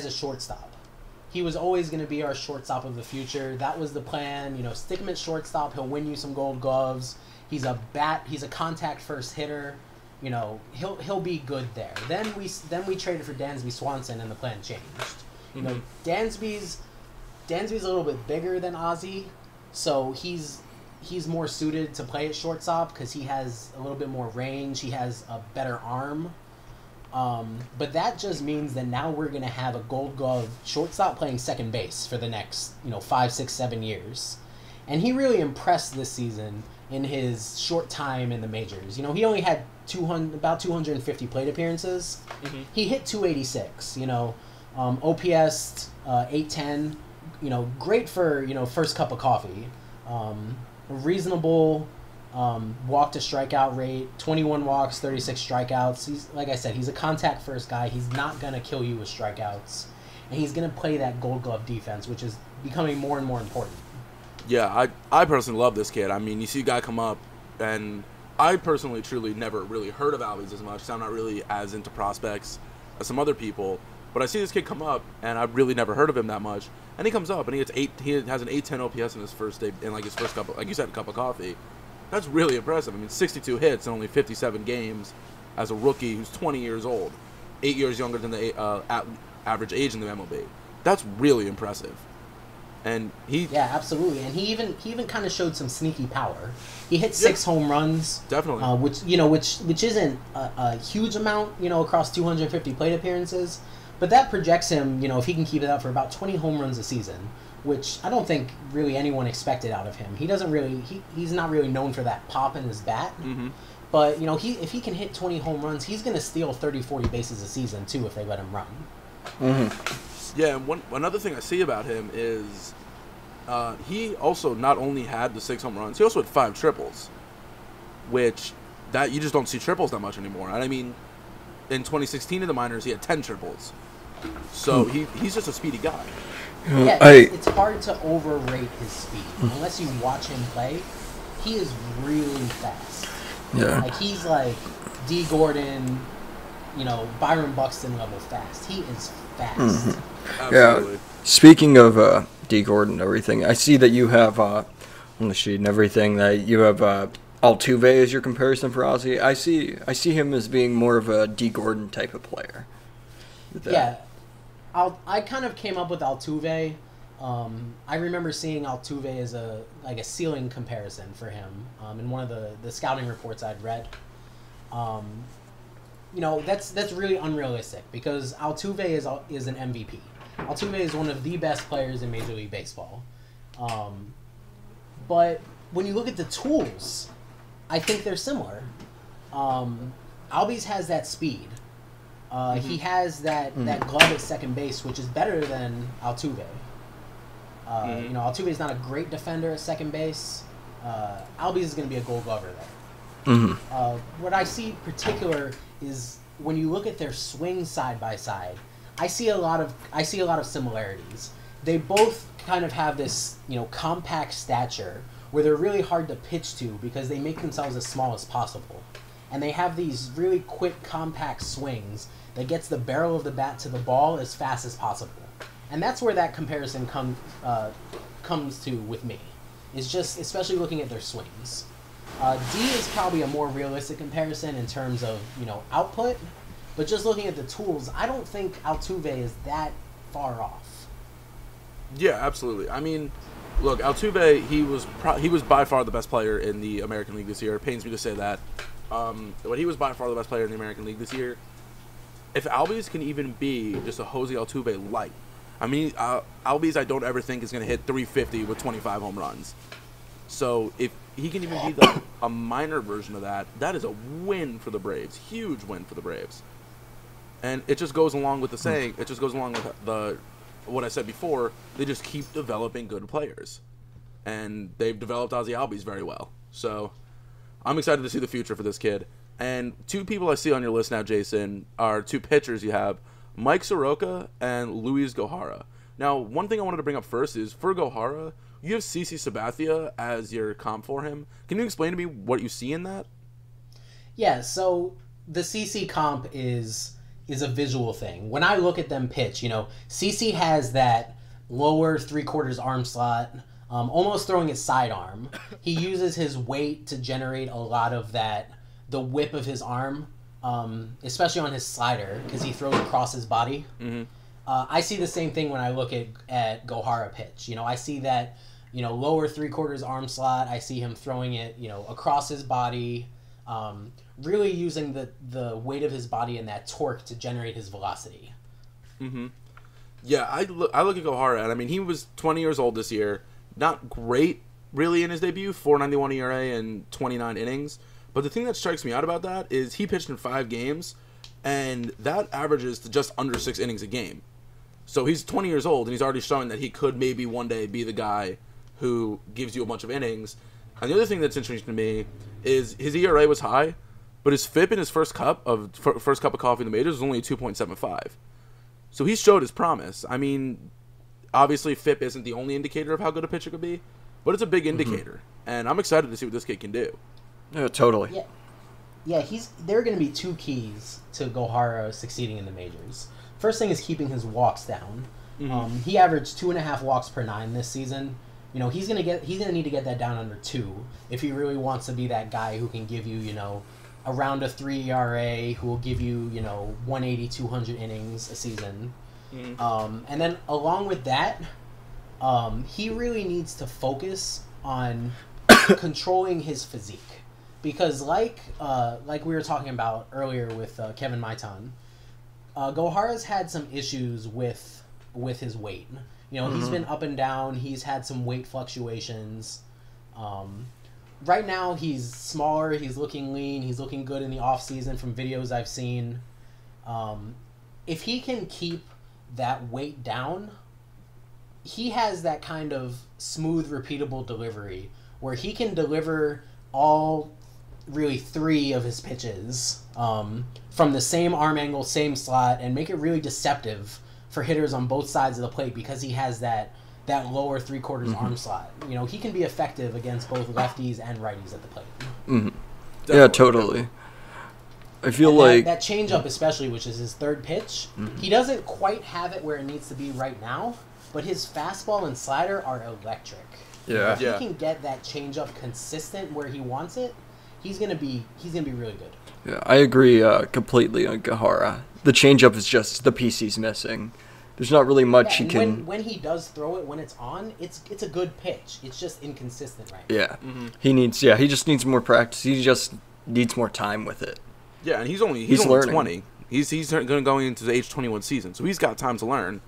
shortstop. He was always going to be our shortstop of the future. That was the plan. Stick him at shortstop. He'll win you some Gold Gloves. He's a contact first hitter. He'll be good there. Then we traded for Dansby Swanson, and the plan changed. Dansby's a little bit bigger than Ozzie, so he's more suited to play at shortstop because he has a little bit more range. He has a better arm. But that just means that now we're going to have a Gold Glove shortstop playing second base for the next 5, 6, 7 years. And he really impressed this season in his short time in the majors. He only had about 250 plate appearances. Mm-hmm. He hit 286. OPS 810. Great for first cup of coffee. Reasonable walk to strikeout rate. 21 walks, 36 strikeouts. He's, like I said, he's a contact first guy. He's not gonna kill you with strikeouts, and he's gonna play that Gold Glove defense, which is becoming more and more important. Yeah, I personally love this kid. I mean, you see a guy come up, and I personally, truly never really heard of Albies as much, because I'm not really as into prospects as some other people. But I see this kid come up, and I've really never heard of him that much. And he comes up, and he has an 810 OPS in his first day, in his first cup, like you said, a cup of coffee. That's really impressive. I mean, 62 hits in only 57 games as a rookie who's 20 years old, 8 years younger than the average age in the MLB. That's really impressive. And yeah, absolutely, and he even kind of showed some sneaky power. He hit 6 home runs, definitely, which isn't a huge amount, across 250 plate appearances, but that projects him, if he can keep it up, for about 20 home runs a season, which I don't think really anyone expected out of him. He doesn't really he's not really known for that pop in his bat, mm-hmm. but if he can hit 20 home runs, he's going to steal 30-40 bases a season too if they let him run. Mm-hmm. Yeah, and another thing I see about him is he also not only had the 6 home runs, he also had 5 triples, which that you just don't see triples that much anymore. And I mean, in 2016 in the minors, he had 10 triples. So he's just a speedy guy. Yeah, it's hard to overrate his speed. Unless you watch him play, he is really fast. Yeah. Like, he's like D. Gordon, Byron Buxton level fast. He is fast. Mm-hmm. Yeah. Speaking of D. Gordon and everything, I see that you have on the sheet and everything that you have Altuve as your comparison for Ozzy. I see him as being more of a D. Gordon type of player. Yeah. I kind of came up with Altuve. I remember seeing Altuve as a ceiling comparison for him in one of the scouting reports I'd read. That's really unrealistic because Altuve is an MVP. Altuve is one of the best players in Major League Baseball. But when you look at the tools, I think they're similar. Albies has that speed. He has that glove at second base, which is better than Altuve. Altuve is not a great defender at second base. Albies is going to be a Gold Glover there. Mm-hmm. What I see particular is when you look at their swings side by side, I see a lot of similarities. They both kind of have this compact stature where they're really hard to pitch to because they make themselves as small as possible, and they have these really quick compact swings that gets the barrel of the bat to the ball as fast as possible. And that's where that comparison comes to with me. Is just especially looking at their swings. D is probably a more realistic comparison in terms of output, but just looking at the tools, I don't think Altuve is that far off. Yeah, absolutely. I mean, look, Altuve, he was by far the best player in the American League this year. It pains me to say that, but he was by far the best player in the American League this year. If Albies can even be just a Jose Altuve light, I mean, Albies I don't ever think is going to hit 350 with 25 home runs. So if he can even be a minor version of that, that is a win for the Braves. Huge win for the Braves. And it just goes along with the saying, it just goes along with what I said before, they just keep developing good players. And they've developed Ozzy Albies very well. So I'm excited to see the future for this kid. And 2 people I see on your list now, Jason, are 2 pitchers you have, Mike Soroka and Luis Gohara. Now, one thing I wanted to bring up first is, for Gohara, you have CC Sabathia as your comp for him. Can you explain to me what you see in that? Yeah, so the CC comp is a visual thing. When I look at them pitch, CC has that lower 3/4 arm slot, almost throwing his sidearm. He uses his weight to generate a lot of the whip of his arm, especially on his slider, because he throws across his body. Mm-hmm. I see the same thing when I look at Gohara pitch. I see that, lower 3/4 arm slot. I see him throwing it, across his body. really using the weight of his body and that torque to generate his velocity. Mm-hmm. Yeah, I look at Gohara, and I mean, he was 20 years old this year. Not great, really, in his debut. 4.91 ERA and 29 innings. But the thing that strikes me out about that is he pitched in 5 games, and that averages to just under 6 innings a game. So he's 20 years old, and he's already showing that he could maybe one day be the guy who gives you a bunch of innings. And the other thing that's interesting to me is his ERA was high, but his FIP in his first cup of coffee in the majors was only 2.75. So he showed his promise. I mean, obviously FIP isn't the only indicator of how good a pitcher could be, but it's a big indicator. Mm-hmm. And I'm excited to see what this kid can do. Yeah, totally. Yeah, there are going to be 2 keys to Gohara succeeding in the majors. First thing is keeping his walks down. Mm-hmm. He averaged 2.5 walks per 9 this season. You know, he's gonna need to get that down under 2 if he really wants to be that guy who can give you, you know, around a 3 ERA, who will give you, you know, 180, 200 innings a season. Mm-hmm. And then along with that, he really needs to focus on controlling his physique. Because like we were talking about earlier with Kevin Maitan, Gohara's had some issues with his weight. You know, he's been up and down. He's had some weight fluctuations. Right now, he's smaller. He's looking lean. He's looking good in the off season from videos I've seen. If he can keep that weight down, he has that kind of smooth, repeatable delivery where he can deliver all really 3 of his pitches from the same arm angle, same slot, and make it really deceptive for hitters on both sides of the plate because he has that lower 3/4 arm slot. You know, he can be effective against both lefties and righties at the plate. Mm-hmm. Yeah, totally. I feel like that changeup, especially, which is his 3rd pitch, he doesn't quite have it where it needs to be right now, but his fastball and slider are electric. Yeah. If he can get that changeup consistent where he wants it, he's gonna be really good. Yeah, I agree completely on Gohara. The changeup is just the piece he's missing. There's not really much he can. When he does throw it, when it's on, it's a good pitch. It's just inconsistent right now. Yeah, he just needs more practice. He just needs more time with it. Yeah, and he's only 20. He's going into the age 21 season, so he's got time to learn.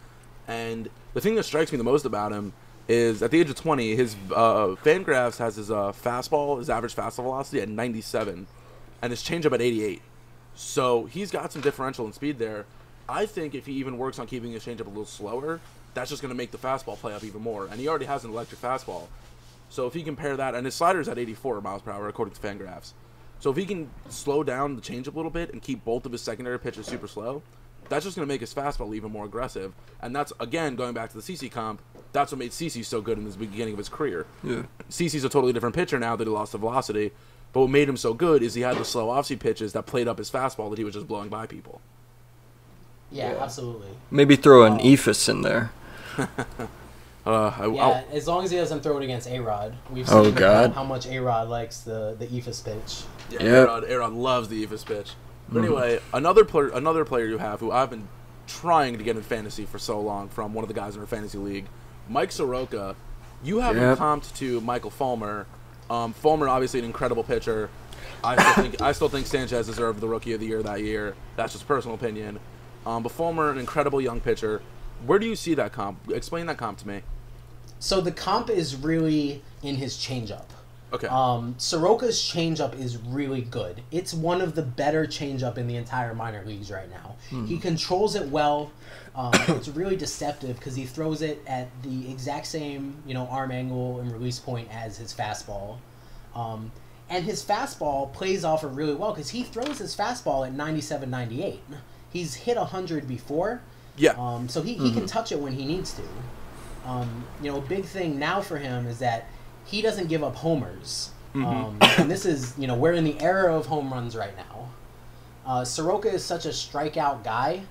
And the thing that strikes me the most about him is at the age of 20, his Fangraphs has his fastball, his average fastball velocity at 97, and his changeup at 88. So he's got some differential in speed there. I think if he even works on keeping his changeup a little slower, that's just going to make the fastball play up even more. And he already has an electric fastball. So if he can pair that, and his slider's at 84 miles per hour according to Fangraphs. So if he can slow down the changeup a little bit and keep both of his secondary pitches super slow, that's just going to make his fastball even more aggressive. And that's, again, going back to the CeCe comp, that's what made CeCe so good in the beginning of his career. Yeah. CeCe's a totally different pitcher now that he lost the velocity. But what made him so good is he had the slow off-speed pitches that played up his fastball that he was just blowing by people. Yeah, absolutely. Maybe throw an Ephus in there. As long as he doesn't throw it against A-Rod. We've seen how much A-Rod likes the Ephus pitch. Yeah, A-Rod loves the Ephus pitch. But anyway, another player you have who I've been trying to get in fantasy for so long from one of the guys in our fantasy league, Mike Soroka. You have him comped to Michael Fulmer. Fulmer, obviously an incredible pitcher. I still think Sanchez deserved the Rookie of the Year that year. That's just personal opinion. But Fulmer, an incredible young pitcher. Where do you see that comp? Explain that comp to me. So the comp is really in his changeup. Okay. Soroka's changeup is really good. It's one of the better changeup in the entire minor leagues right now. He controls it well. It's really deceptive because he throws it at the exact same, arm angle and release point as his fastball. And his fastball plays off it really well because he throws his fastball at 97, 98. He's hit 100 before. Yeah. So he can touch it when he needs to. A big thing now for him is that he doesn't give up homers. And this is, we're in the era of home runs right now. Soroka is such a strikeout guy.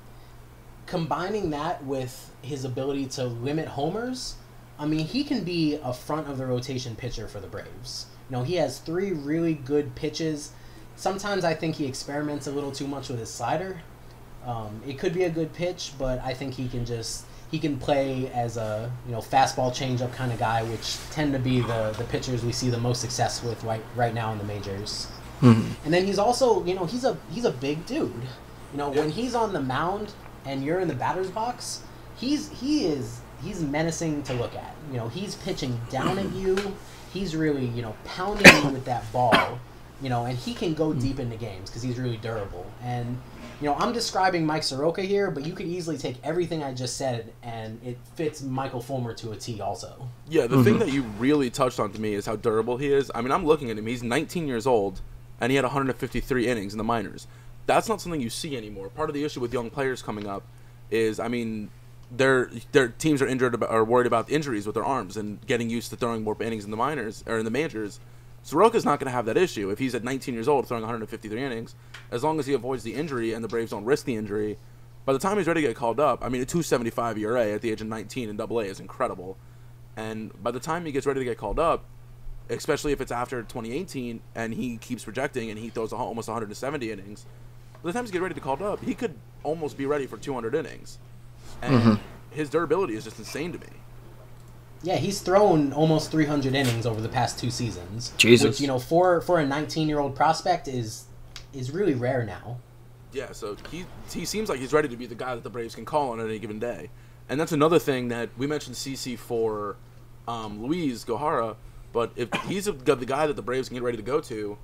Combining that with his ability to limit homers, he can be a front of the rotation pitcher for the Braves. He has 3 really good pitches. Sometimes I think he experiments a little too much with his slider. It could be a good pitch, but I think he can play as a fastball changeup kind of guy, which tend to be the pitchers we see the most success with right now in the majors. And then he's also, he's a big dude. When he's on the mound and you're in the batter's box, he's menacing to look at. He's pitching down at you. He's really, pounding you with that ball. And he can go deep into games because he's really durable. And I'm describing Mike Soroka here, but you could easily take everything I just said and it fits Michael Fulmer to a T also. Yeah, the thing that you really touched on to me is how durable he is. I mean, I'm looking at him. He's 19 years old, and he had 153 innings in the minors. That's not something you see anymore. Part of the issue with young players coming up is, I mean, their teams are injured or worried about injuries with their arms and getting used to throwing more innings in the minors or in the majors. Soroka's not going to have that issue if he's at 19 years old throwing 153 innings. As long as he avoids the injury and the Braves don't risk the injury, by the time he's ready to get called up, I mean, a 2.75 ERA at the age of 19 in AA is incredible. And by the time he gets ready to get called up, especially if it's after 2018 and he keeps projecting and he throws almost 170 innings, by the time he gets ready to called up, he could almost be ready for 200 innings. And his durability is just insane to me. Yeah, he's thrown almost 300 innings over the past 2 seasons. Jesus. Which, for a 19-year-old prospect is really rare now. Yeah, so he seems like he's ready to be the guy that the Braves can call on any given day. And that's another thing that we mentioned CC for Luis Gohara, but if he's the guy that the Braves can get ready to go to,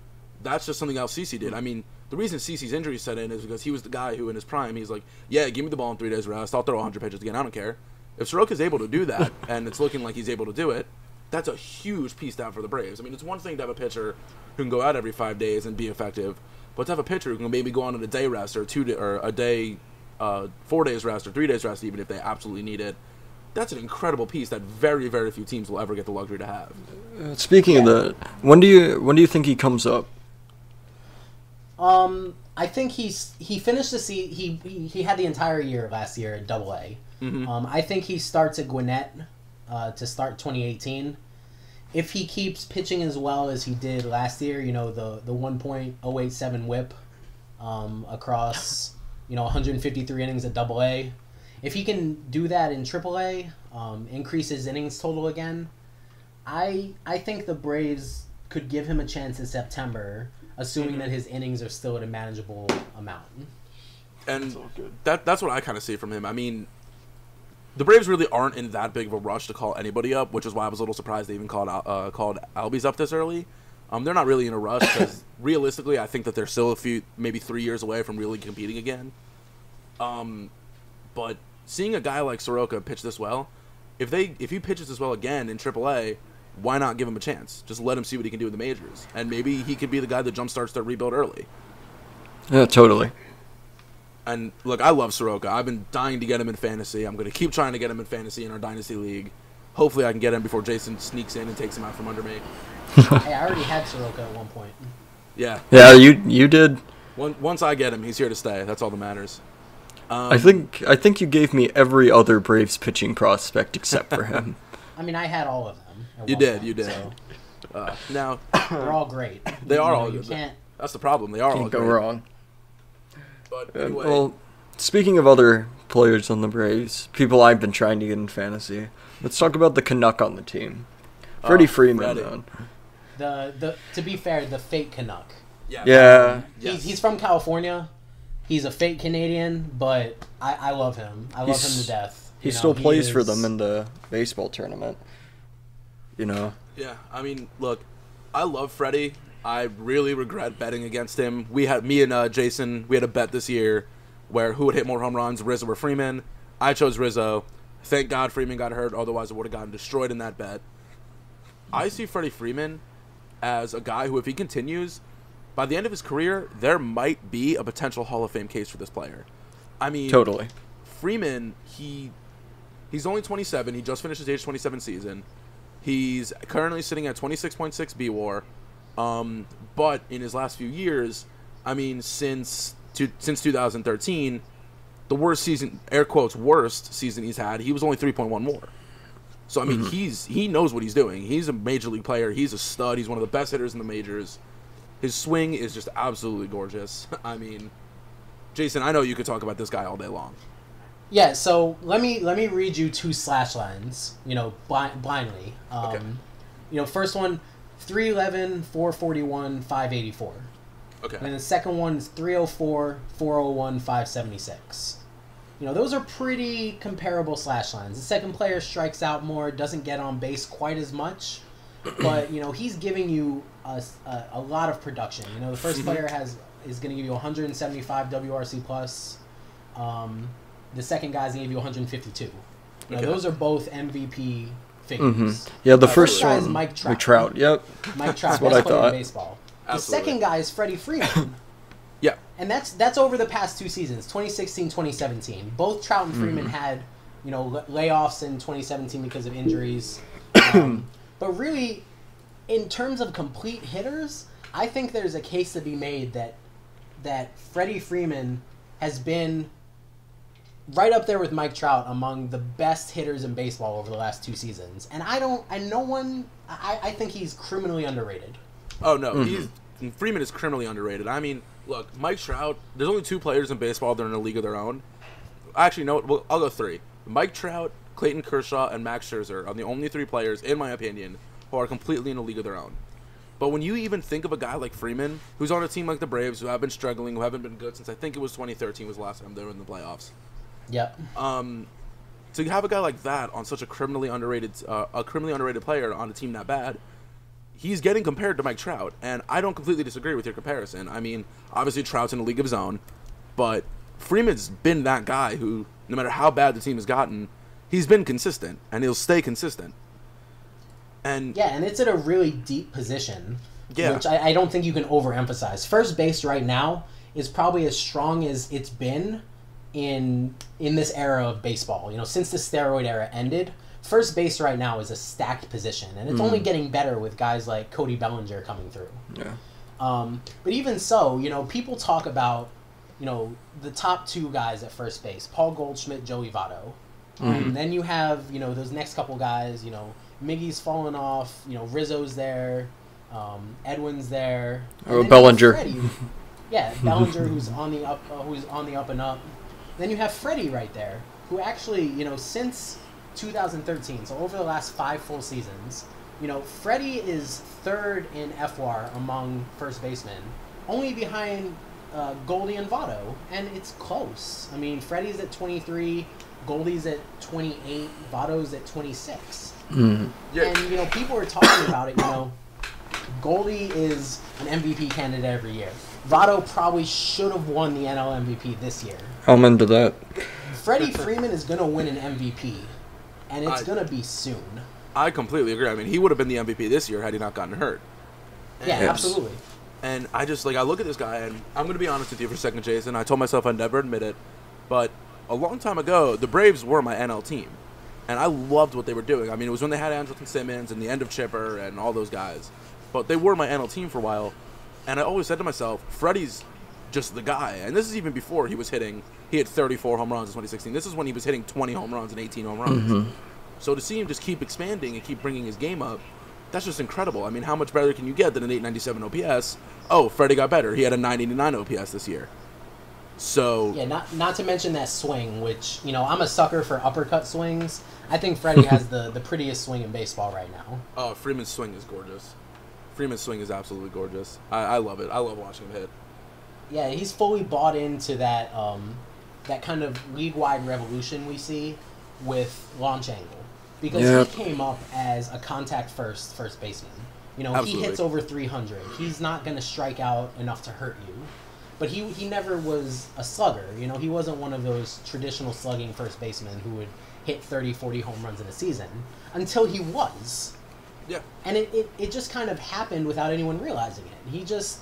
that's just something else CC did. I mean, the reason CC's injury set in is because he was the guy who, in his prime, he's like, yeah, give me the ball in 3 days rest. I'll throw 100 pitches again. I don't care. If Soroka's able to do that, and it's looking like he's able to do it, that's a huge piece down for the Braves. I mean, it's one thing to have a pitcher who can go out every 5 days and be effective, but to have a pitcher who can maybe go on a day rest or 4 days rest or 3 days rest, even if they absolutely need it, that's an incredible piece that very, very few teams will ever get the luxury to have. Speaking of that, when do you think he comes up? I think he finished the season. He had the entire year last year at AA. I think he starts at Gwinnett to start 2018. If he keeps pitching as well as he did last year, the 1.087 WHIP across 153 innings at AA. If he can do that in AAA, increase his innings total again, I think the Braves could give him a chance in September, assuming that his innings are still at a manageable amount. And that's what I kind of see from him. I mean, the Braves really aren't in that big of a rush to call anybody up, which is why I was a little surprised they even called Albies up this early. They're not really in a rush because realistically, I think that they're still maybe 3 years away from really competing again. But seeing a guy like Soroka pitch this well, if he pitches this well again in AAA, why not give him a chance? Just let him see what he can do in the majors, and maybe he could be the guy that jumpstarts their rebuild early. Yeah, totally. And look, I love Soroka. I've been dying to get him in fantasy. I'm going to keep trying to get him in fantasy in our Dynasty League. Hopefully I can get him before Jason sneaks in and takes him out from under me. Hey, I already had Soroka at one point. Yeah. Yeah, you did. Once I get him, he's here to stay. That's all that matters. I think you gave me every other Braves pitching prospect except for him. I mean, I had all of them. You did. So. Now they're all great. They are all you good. Can't. That's the problem. They are all Can't go great. wrong. But anyway. Well, speaking of other players on the Braves, people I've been trying to get in fantasy, let's talk about the Canuck on the team. Freddie Freeman, man. To be fair, the fake Canuck. Yeah. He's from California. He's a fake Canadian, but I love him. I love him to death. He still plays for them in the baseball tournament. Yeah, I mean, look, I love Freddie. I really regret betting against him. Me and Jason, we had a bet this year where who would hit more home runs, Rizzo or Freeman. I chose Rizzo. Thank God Freeman got hurt, otherwise it would have gotten destroyed in that bet. I see Freddie Freeman as a guy who, if he continues, by the end of his career, there might be a potential Hall of Fame case for this player. I mean, totally. Freeman, he's only 27. He just finished his age 27 season. He's currently sitting at 26.6 BWAR. But in his last few years, I mean, since 2013, the worst season, air quotes, worst season he's had, he was only 3.1 more. So, I mean, he knows what he's doing. He's a major league player. He's a stud. He's one of the best hitters in the majors. His swing is just absolutely gorgeous. I mean, Jason, I know you could talk about this guy all day long. Yeah, so let me read you 2 slash lines, blindly. Okay. First one, 311, 441, 584. Okay. And then the second one is 304, 401, 576. Those are pretty comparable slash lines. The second player strikes out more, doesn't get on base quite as much, but he's giving you a lot of production. The first player is going to give you 175 WRC plus. The second guy's going to give you 152. Those are both MVP figures. Yeah, the first guy one is Mike Trout. Mike Trout, yep. Mike Trout, That's what best I player thought. in baseball. The second guy is Freddie Freeman. Yeah. And that's over the past 2 seasons, 2016, 2017. Both Trout and Freeman had, layoffs in 2017 because of injuries. But really, in terms of complete hitters, I think there's a case to be made that Freddie Freeman has been right up there with Mike Trout among the best hitters in baseball over the last 2 seasons. And I think he's criminally underrated. Oh, no. Freeman is criminally underrated. I mean, look, Mike Trout, there's only 2 players in baseball that are in a league of their own. Actually, no, well, I'll go 3. Mike Trout, Clayton Kershaw, and Max Scherzer are the only 3 players, in my opinion, who are completely in a league of their own. But when you even think of a guy like Freeman, who's on a team like the Braves, who have been struggling, who haven't been good since I think it was 2013 was the last time they were in the playoffs. Yep. So you have a guy like that on such a criminally underrated player on a team that bad. He's getting compared to Mike Trout, and I don't completely disagree with your comparison. I mean, obviously Trout's in a league of his own, but Freeman's been that guy who, no matter how bad the team has gotten, he's been consistent, and he'll stay consistent. And it's at a really deep position, yeah. which I don't think you can overemphasize. First base right now is probably as strong as it's been in this era of baseball. Since the steroid era ended, first base right now is a stacked position, and it's only getting better with guys like Cody Bellinger coming through. Yeah. But even so, people talk about, the top 2 guys at first base, Paul Goldschmidt, Joey Votto. Then you have, those next couple guys, Miggy's fallen off, Rizzo's there, Edwin's there. Bellinger. Bellinger, who's on the up and up. Then you have Freddie right there, who actually, since 2013, so over the last 5 full seasons, Freddie is 3rd in FWAR among first basemen, only behind Goldie and Votto, and it's close. I mean, Freddie's at 23, Goldie's at 28, Votto's at 26. Yeah. And, people are talking about it, Goldie is an MVP candidate every year. Votto probably should have won the NL MVP this year. I'm into that. Freddie Freeman is going to win an MVP, and it's going to be soon. I completely agree. I mean, he would have been the MVP this year had he not gotten hurt. Yeah, absolutely. And I just, I look at this guy, and I'm going to be honest with you for a second, Jason. I told myself I'd never admit it, but a long time ago, the Braves were my NL team, and I loved what they were doing. I mean, it was when they had Andrelton Simmons and the end of Chipper and all those guys, but they were my NL team for a while, and I always said to myself, Freddie's just the guy. And this is even before he was hitting. He had 34 home runs in 2016. This is when he was hitting 20 home runs and 18 home runs. So to see him just keep expanding and keep bringing his game up, that's just incredible. I mean, how much better can you get than an 897 OPS? Oh, Freddie got better. He had a 989 OPS this year. So yeah, not to mention that swing, which, I'm a sucker for uppercut swings. I think Freddie has the prettiest swing in baseball right now. Oh, Freeman's swing is gorgeous. Freeman's swing is absolutely gorgeous. I love it. I love watching him hit. Yeah, he's fully bought into that that kind of league-wide revolution we see with launch angle. Because he came up as a contact-first baseman. Absolutely. He hits over 300. He's not going to strike out enough to hurt you. But he never was a slugger. He wasn't one of those traditional slugging first basemen who would hit 30, 40 home runs in a season until he was. Yeah. And it just kind of happened without anyone realizing it.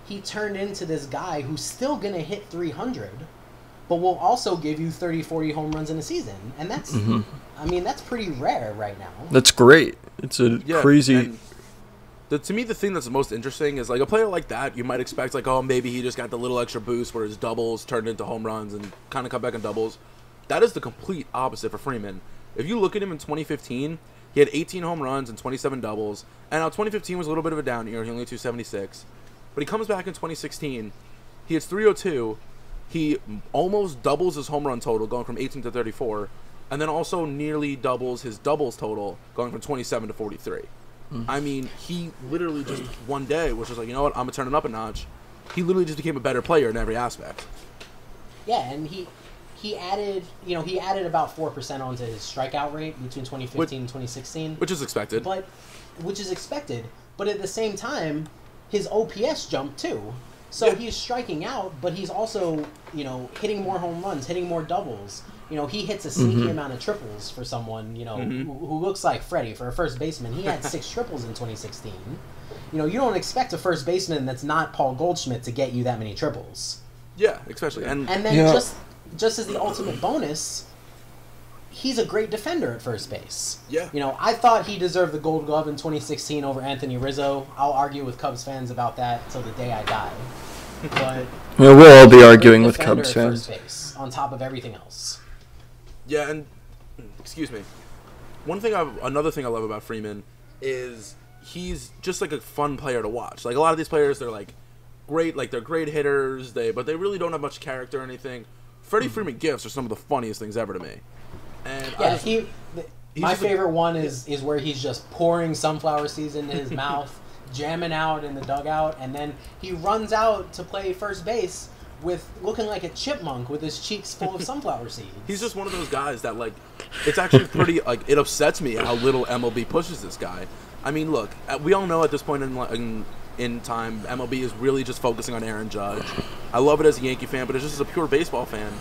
He turned into this guy who's still going to hit 300, but will also give you 30, 40 home runs in a season. And that's, that's pretty rare right now. That's great. It's a crazy... To me, the thing that's the most interesting is, a player like that, you might expect, maybe he just got the little extra boost where his doubles turned into home runs and kind of come back in doubles. That is the complete opposite for Freeman. If you look at him in 2015, he had 18 home runs and 27 doubles. And now 2015 was a little bit of a down year. He only had 276. But he comes back in 2016. He hits 302. He almost doubles his home run total, going from 18 to 34. And then also nearly doubles his doubles total, going from 27 to 43. I mean, he literally just one day was just like, you know what, I'm going to turn it up a notch. he literally just became a better player in every aspect. Yeah, and he added about 4% onto his strikeout rate between 2015 and 2016, which is expected. But at the same time, his OPS jumped too. So he's striking out, but he's also, hitting more home runs, hitting more doubles. He hits a sneaky amount of triples for someone, who looks like Freddie. For a first baseman, he had 6 triples in 2016. You don't expect a first baseman that's not Paul Goldschmidt to get you that many triples. Yeah, especially. And then just as the ultimate bonus, he's a great defender at first base. Yeah. I thought he deserved the Gold Glove in 2016 over Anthony Rizzo. I'll argue with Cubs fans about that till the day I die. But we'll all be arguing with Cubs fans. First base, on top of everything else. Yeah, and excuse me. Another thing I love about Freeman is he's just like a fun player to watch. Like a lot of these players, they're like great, like they're great hitters, but they really don't have much character or anything. Freddie Freeman gifts are some of the funniest things ever to me. And yeah, my favorite one is where he's just pouring sunflower seeds into his mouth, jamming out in the dugout, and then he runs out to play first base with looking like a chipmunk with his cheeks full of sunflower seeds. He's just one of those guys that, like, it's actually pretty, like, it upsets me how little MLB pushes this guy. I mean, look, we all know at this point in time, MLB is really just focusing on Aaron Judge. I love it as a Yankee fan, but it's just as a pure baseball fan.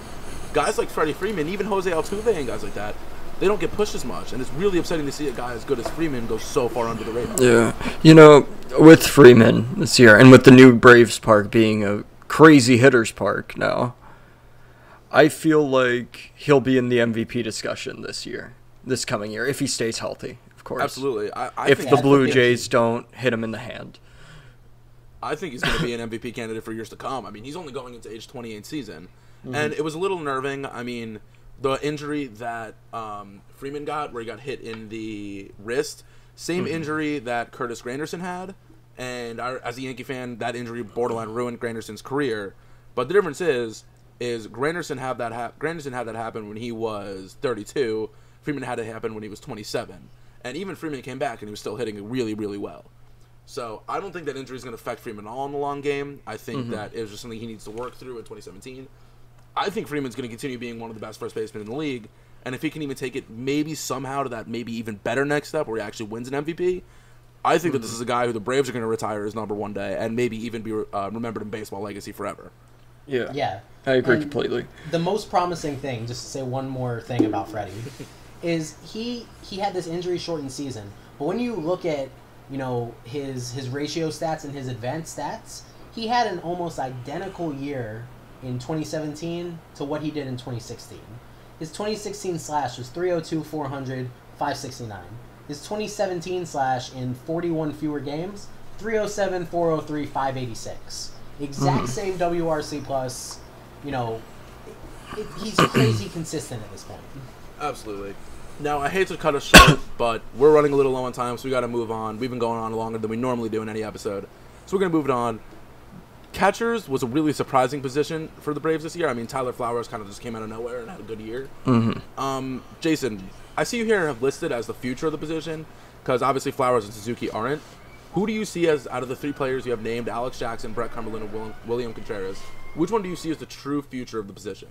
Guys like Freddie Freeman, even Jose Altuve and guys like that, they don't get pushed as much, and it's really upsetting to see a guy as good as Freeman go so far under the radar. Yeah. With Freeman this year, and with the new Braves Park being a crazy hitters park now, I feel like he'll be in the MVP discussion this coming year, if he stays healthy, of course. Absolutely. If the Blue Jays don't hit him in the hand. I think he's going to be an MVP candidate for years to come. I mean, he's only going into age 28 season. And it was a little nerving. I mean, the injury that Freeman got, where he got hit in the wrist, same injury that Curtis Granderson had. And as a Yankee fan, that injury borderline ruined Granderson's career. But the difference is Granderson had that happen when he was 32. Freeman had it happen when he was 27. And even Freeman came back and he was still hitting really, really well. So I don't think that injury is going to affect Freeman at all in the long game. I think that it was just something he needs to work through in 2017. I think Freeman's going to continue being one of the best first basemen in the league. And if he can even take it maybe somehow to that maybe even better next step where he actually wins an MVP, I think that this is a guy who the Braves are going to retire as number one day and maybe even be remembered in baseball legacy forever. Yeah. I agree completely. The most promising thing, just to say one more thing about Freddie, is he had this injury-shortened season. But when you look at his ratio stats and his advanced stats, he had an almost identical year in 2017 to what he did in 2016. His 2016 slash was 302, 400, 569. His 2017 slash in 41 fewer games, 307, 403, 586. Exact same WRC plus. He's crazy consistent at this point. Absolutely. Now, I hate to cut us short, but we're running a little low on time, so we got to move on. We've been going on longer than we normally do in any episode. So we're going to move it on. Catchers was a really surprising position for the Braves this year. I mean, Tyler Flowers kind of just came out of nowhere and had a good year. Jason, I see you here have listed as the future of the position, because obviously Flowers and Suzuki aren't. Who do you see as, out of the three players you have named, Alex Jackson, Brett Cumberland, and William Contreras, which one do you see as the true future of the position?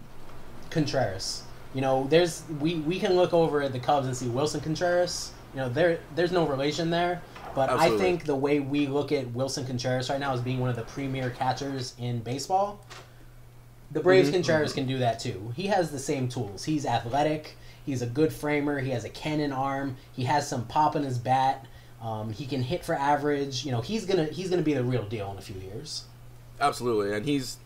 Contreras. We can look over at the Cubs and see Wilson Contreras. There's no relation there. But absolutely. I think the way we look at Wilson Contreras right now as being one of the premier catchers in baseball, the Braves Contreras can do that too. He has the same tools. He's athletic. He's a good framer. He has a cannon arm. He has some pop in his bat. He can hit for average. He's gonna be the real deal in a few years. Absolutely, and he's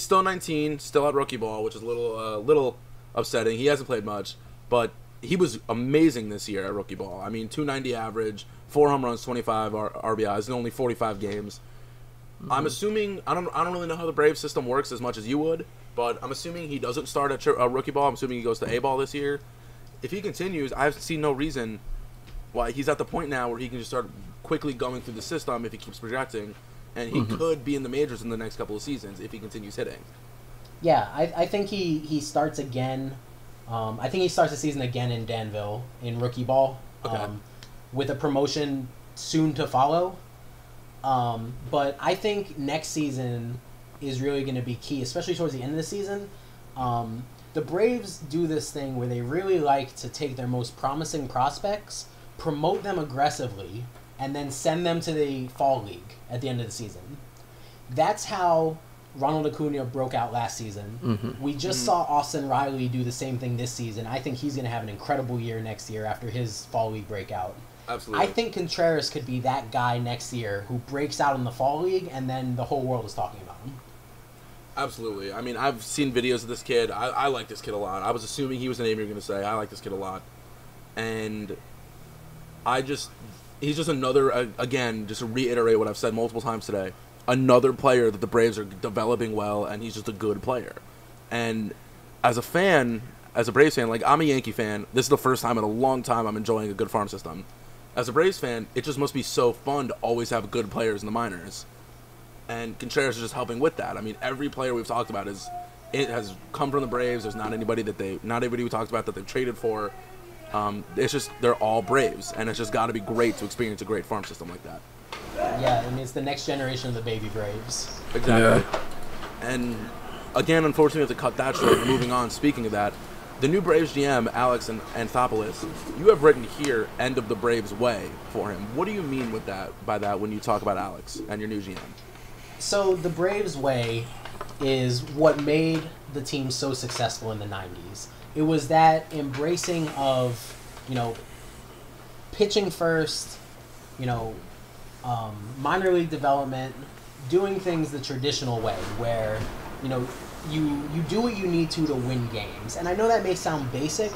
still 19, still at rookie ball, which is a little upsetting. He hasn't played much, but he was amazing this year at rookie ball. I mean, 290 average, 4 home runs, 25 RBIs in only 45 games. I'm assuming I don't really know how the Braves system works as much as you would, but I'm assuming he doesn't start at rookie ball. I'm assuming he goes to A ball this year. If he continues, I see no reason why he's at the point now where he can just start quickly going through the system if he keeps projecting, and he could be in the majors in the next couple of seasons if he continues hitting. Yeah, I think he starts again. I think he starts the season again in Danville in rookie ball, with a promotion soon to follow. But I think next season is really going to be key, especially towards the end of the season. The Braves do this thing where they really like to take their most promising prospects, promote them aggressively, and then send them to the fall league at the end of the season. That's how Ronald Acuna broke out last season. Mm-hmm. We just saw Austin Riley do the same thing this season. I think he's going to have an incredible year next year after his fall league breakout. Absolutely. I think Contreras could be that guy next year who breaks out in the fall league and then the whole world is talking about him. Absolutely. I mean, I've seen videos of this kid. I like this kid a lot. I was assuming he was the name you were going to say. I like this kid a lot. And he's just another, again, just to reiterate what I've said multiple times today, another player that the Braves are developing well, and he's just a good player. And as a fan, as a Braves fan, like, I'm a Yankee fan. This is the first time in a long time I'm enjoying a good farm system. As a Braves fan, it just must be so fun to always have good players in the minors. And Contreras is just helping with that. I mean, every player we've talked about has come from the Braves. There's not anybody we talked about that they've traded for. It's just they're all Braves, and it's just got to be great to experience a great farm system like that. Yeah, I mean, it's the next generation of the baby Braves. Exactly. Yeah. And again, unfortunately, we have to cut that short. Moving on, speaking of that, the new Braves GM, Alex Anthopoulos, you have written here, end of the Braves way for him. What do you mean with that? By that, when you talk about Alex and your new GM? So the Braves way is what made the team so successful in the 90s. It was that embracing of, pitching first, minor league development, doing things the traditional way where, you do what you need to win games. And I know that may sound basic,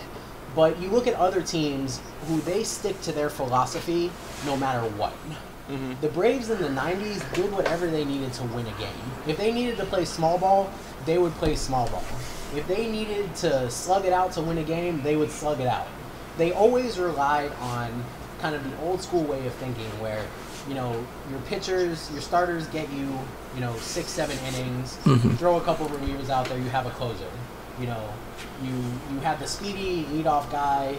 but you look at other teams who they stick to their philosophy no matter what. Mm-hmm. The Braves in the 90s did whatever they needed to win a game. If they needed to play small ball, they would play small ball. If they needed to slug it out to win a game, they would slug it out. They always relied on kind of the old school way of thinking where, your pitchers, your starters get you, 6-7 innings, Mm-hmm. throw a couple of relievers out there, you have a closer. You have the speedy leadoff guy,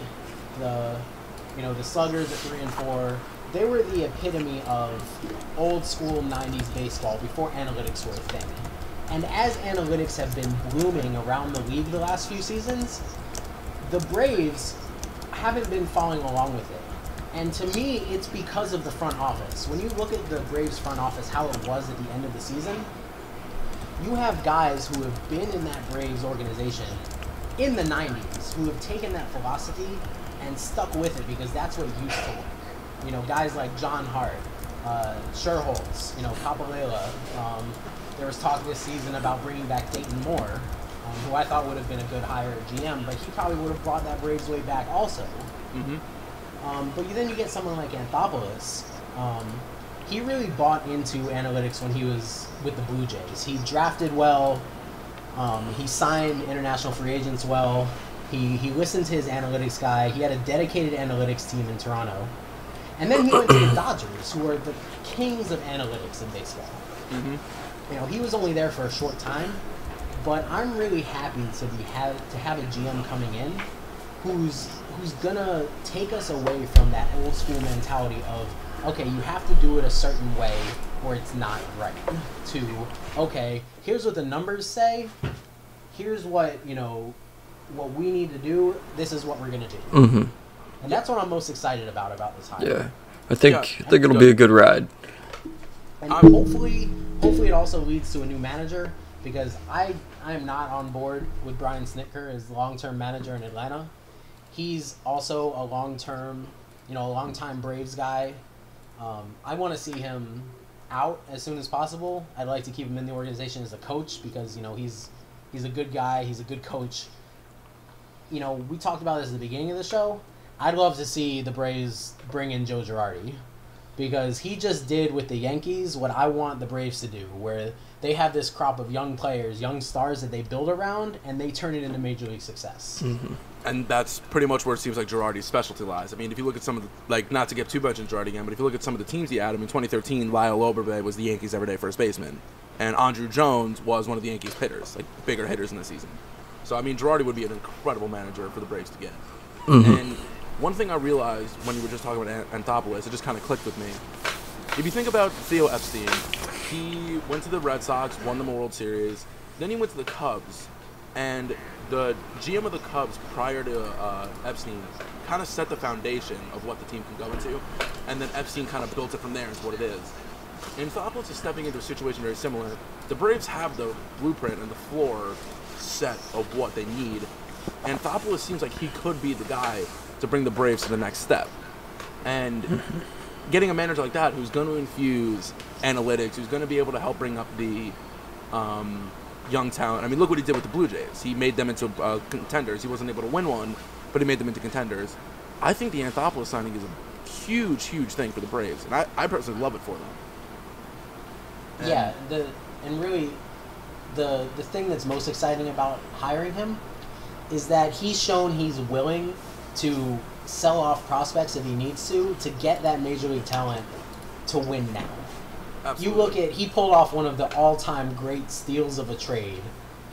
the sluggers at 3 and 4. They were the epitome of old school 90s baseball before analytics were a thing. And as analytics have been blooming around the league the last few seasons, the Braves haven't been following along with it. And to me, it's because of the front office. When you look at the Braves front office, how it was at the end of the season, you have guys who have been in that Braves organization in the 90s who have taken that philosophy and stuck with it because that's what used to work. Guys like John Hart, Sherholtz, Capolela. There was talk this season about bringing back Dayton Moore, who I thought would have been a good hire at GM, but he probably would have brought that Braves way back also. Mm-hmm. But then you get someone like Anthopoulos. He really bought into analytics when he was with the Blue Jays. He drafted well. He signed international free agents well. He listened to his analytics guy. He had a dedicated analytics team in Toronto. And then he went to the Dodgers, who are the kings of analytics in baseball. Mm-hmm. He was only there for a short time, but I'm really happy to have a GM coming in who's gonna take us away from that old school mentality of, okay, you have to do it a certain way or it's not right, to, okay, here's what the numbers say, here's what what we need to do, this is what we're gonna do. Mm-hmm. And that's what I'm most excited about this hire. Yeah, I think it'll be a good ride. And hopefully it also leads to a new manager, because I am not on board with Brian Snitker as long-term manager in Atlanta. He's also a long-time Braves guy. I want to see him out as soon as possible. I'd like to keep him in the organization as a coach because, he's a good guy, he's a good coach. We talked about this at the beginning of the show. I'd love to see the Braves bring in Joe Girardi, because he just did with the Yankees what I want the Braves to do, where they have this crop of young players, young stars that they build around, and they turn it into major league success. Mm-hmm. And that's pretty much where it seems like Girardi's specialty lies. I mean, if you look at some of the, not to get too much into Girardi again, but if you look at some of the teams he had, in 2013, Lyle Oberbe was the Yankees' everyday first baseman. And Andrew Jones was one of the Yankees' hitters, bigger hitters in the season. So, Girardi would be an incredible manager for the Braves to get. Mm-hmm. And one thing I realized when you were just talking about Anthopoulos, it just kind of clicked with me. If you think about Theo Epstein, he went to the Red Sox, won them a World Series. Then he went to the Cubs, and the GM of the Cubs prior to Epstein kind of set the foundation of what the team can go into, and then Epstein kind of built it from there into what it is. Anthopoulos is stepping into a situation very similar. The Braves have the blueprint and the floor set of what they need. Anthopoulos seems like he could be the guy to bring the Braves to the next step. And getting a manager like that who's going to infuse analytics, who's going to be able to help bring up the young talent. I mean, look what he did with the Blue Jays. He made them into contenders. He wasn't able to win one, but he made them into contenders. I think the Anthopoulos signing is a huge, huge thing for the Braves, and I personally love it for them. And really, the thing that's most exciting about hiring him is that he's shown he's willing to sell off prospects if he needs to get that major league talent to win now. Absolutely. You look at, he pulled off one of the all-time great steals of a trade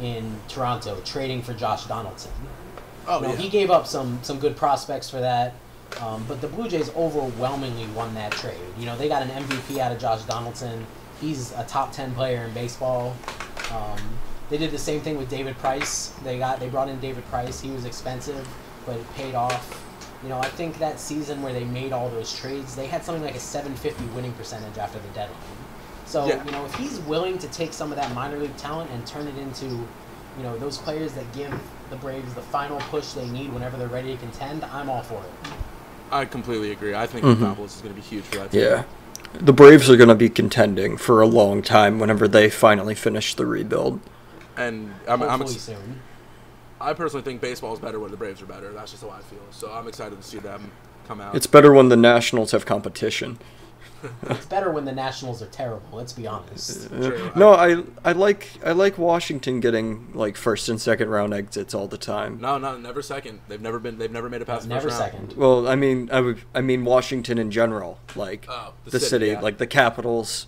in Toronto, trading for Josh Donaldson. He gave up some good prospects for that, but the Blue Jays overwhelmingly won that trade. They got an MVP out of Josh Donaldson. He's a top 10 player in baseball. They did the same thing with David Price. They brought in David Price. He was expensive, but it paid off. I think that season where they made all those trades, they had something like a 750 winning percentage after the deadline. So, if he's willing to take some of that minor league talent and turn it into, those players that give the Braves the final push they need whenever they're ready to contend, I'm all for it. I completely agree. I think Anthopoulos is going to be huge for that team. Yeah. The Braves are going to be contending for a long time whenever they finally finish the rebuild. And I'm soon. I personally think baseball is better when the Braves are better. That's just how I feel. So I'm excited to see them come out. It's better when the Nationals have competition. It's better when the Nationals are terrible. Let's be honest. No, I like Washington getting like first and second round exits all the time. No, never second. They've never made it past the first round. Never second. Well, I mean Washington in general, like the city, like the Capitals.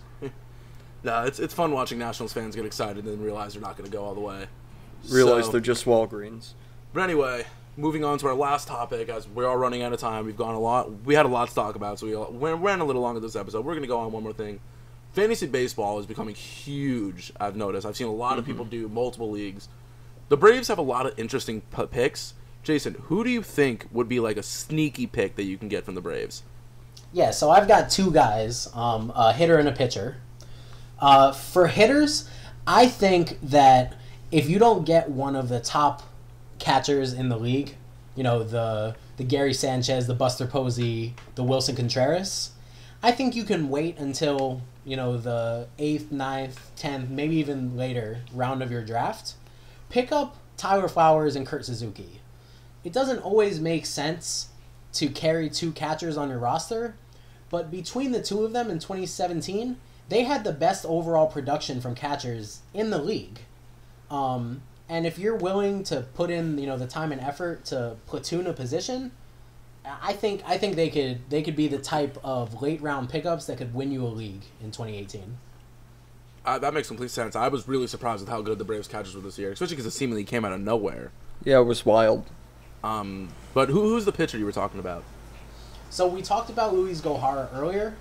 No, it's fun watching Nationals fans get excited and then realize they're not going to go all the way. Realize they're just Walgreens. But anyway, moving on to our last topic, as we are running out of time. We had a lot to talk about, so we ran a little longer this episode. We're going to go on one more thing. Fantasy baseball is becoming huge, I've noticed. I've seen a lot of people do multiple leagues. The Braves have a lot of interesting picks. Jason, who do you think would be like a sneaky pick that you can get from the Braves? Yeah, so I've got two guys, a hitter and a pitcher. For hitters, I think that if you don't get one of the top catchers in the league, the Gary Sanchez, the Buster Posey, the Wilson Contreras, I think you can wait until, the 8th, 9th, 10th, maybe even later round of your draft. Pick up Tyler Flowers and Kurt Suzuki. It doesn't always make sense to carry two catchers on your roster, but between the two of them in 2017, they had the best overall production from catchers in the league. And if you're willing to put in, the time and effort to platoon a position, I think they could be the type of late round pickups that could win you a league in 2018. That makes complete sense. I was really surprised with how good the Braves catchers were this year, especially because it seemingly came out of nowhere. Yeah, it was wild. But who's the pitcher you were talking about? So we talked about Luis Gohara earlier.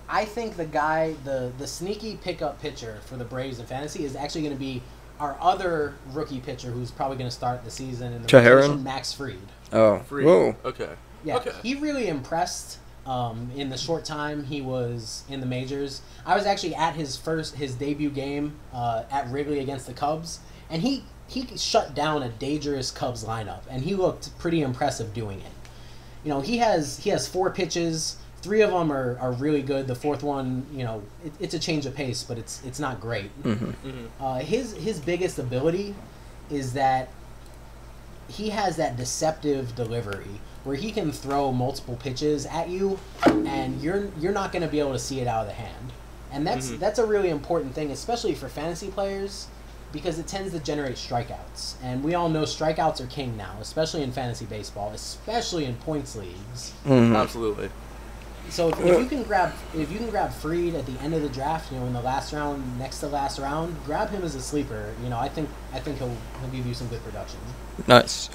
I think the guy, the sneaky pickup pitcher for the Braves in fantasy is actually going to be our other rookie pitcher who's probably going to start the season in the rotation, Max Fried. Oh, Fried. Whoa. Okay. Yeah, okay. He really impressed in the short time he was in the majors. I was actually at his debut game at Wrigley against the Cubs, and he shut down a dangerous Cubs lineup, and he looked pretty impressive doing it. He has 4 pitches. 3 of them are really good. The 4th one, it's a change of pace, but it's not great. Mm-hmm. Mm-hmm. His biggest ability is that he has that deceptive delivery where he can throw multiple pitches at you, and you're not going to be able to see it out of the hand. And that's a really important thing, especially for fantasy players, because it tends to generate strikeouts. And we all know strikeouts are king now, especially in fantasy baseball, especially in points leagues. Mm-hmm. Absolutely. So if you can grab Fried at the end of the draft, in the last round, next to last round, grab him as a sleeper. I think he'll give you some good production. Nice.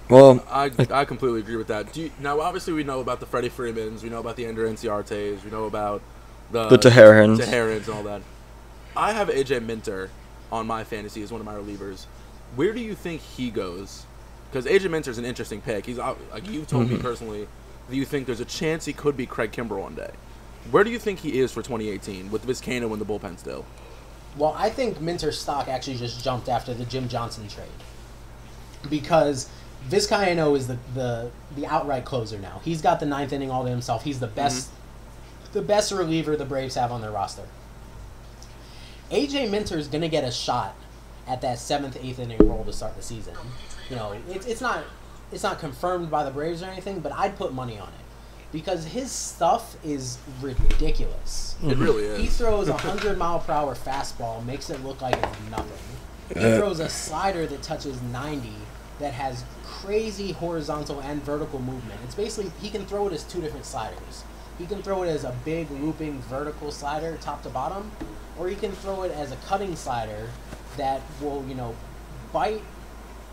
Well, I completely agree with that. Now, obviously, we know about the Freddie Freemans, we know about the Ender Inciartes, we know about the Teherans and all that. I have AJ Minter on my fantasy as one of my relievers. Where do you think he goes? Because AJ Minter is an interesting pick. He's like you've told me personally that you think there's a chance he could be Craig Kimbrell one day. Where do you think he is for 2018 with Vizcaino in the bullpen still? Well, I think Minter's stock actually just jumped after the Jim Johnson trade because Vizcaino is the outright closer now. He's got the ninth inning all to himself. He's the best reliever the Braves have on their roster. AJ Minter is gonna get a shot at that 7th, 8th inning role to start the season. You know, it's not confirmed by the Braves or anything, but I'd put money on it because his stuff is ridiculous. It really is. He throws a 100-mile-per-hour fastball, makes it look like it's nothing. He throws a slider that touches 90 that has crazy horizontal and vertical movement. It's basically he can throw it as two different sliders. He can throw it as a big looping vertical slider top to bottom, or he can throw it as a cutting slider that will, bite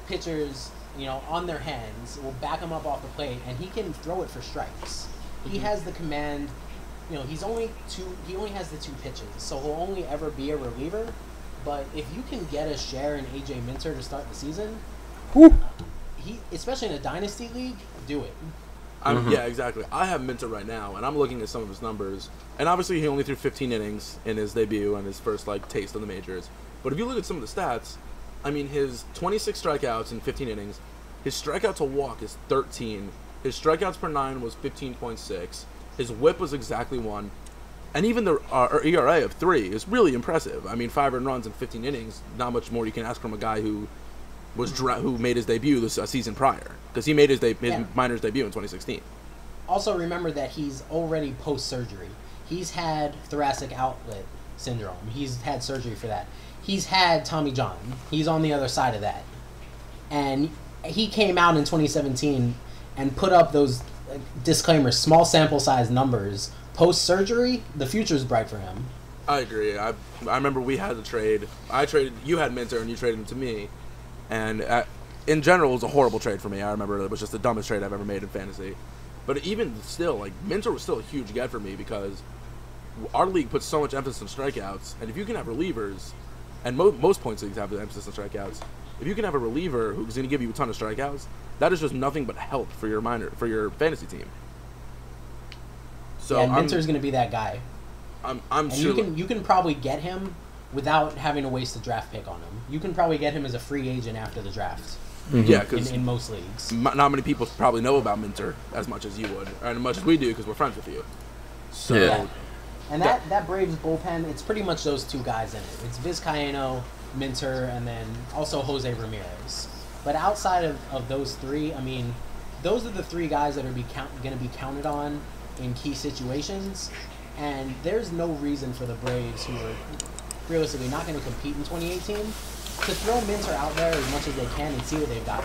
pitchers, on their hands, will back them up off the plate, and he can throw it for strikes. He has the command. He only has the two pitches, so he'll only ever be a reliever. But if you can get a share in AJ Minter to start the season, especially in a dynasty league, do it. Yeah, exactly. I have Minter right now, and I'm looking at some of his numbers. And obviously, he only threw 15 innings in his debut and his first taste of the majors. But if you look at some of the stats, I mean, his 26 strikeouts in 15 innings, his strikeout to walk is 13. His strikeouts per 9 was 15.6. His WHIP was exactly 1. And even the ERA of 3 is really impressive. I mean, 5 earned runs in 15 innings, not much more you can ask from a guy who made his debut a season prior. Because he made his minors debut in 2016. Also remember that he's already post-surgery. He's had thoracic outlet syndrome. He's had surgery for that. He's had Tommy John. He's on the other side of that. And he came out in 2017 and put up those disclaimers, small sample size numbers. Post-surgery, the future's bright for him. I agree. I remember we had the trade. You had Minter and you traded him to me. And in general, it was a horrible trade for me. I remember it was just the dumbest trade I've ever made in fantasy. But even still, Minter was still a huge get for me because our league puts so much emphasis on strikeouts. And if you can have relievers, and most points leagues have the emphasis on strikeouts, if you can have a reliever who's going to give you a ton of strikeouts, that is just nothing but help for your fantasy team. So yeah, Minter's going to be that guy. I'm sure you can probably get him without having to waste a draft pick on him. You can probably get him as a free agent after the draft. Yeah, because in most leagues, not many people probably know about Minter as much as you would, and as much as we do because we're friends with you. So, yeah. And that Braves bullpen, it's pretty much those two guys in it. It's Vizcaino, Minter, and then also Jose Ramirez. But outside of those three, I mean, those are the three guys that are going to be counted on in key situations. And there's no reason for the Braves, who are realistically not going to compete in 2018, to throw Minter out there as much as they can and see what they've got.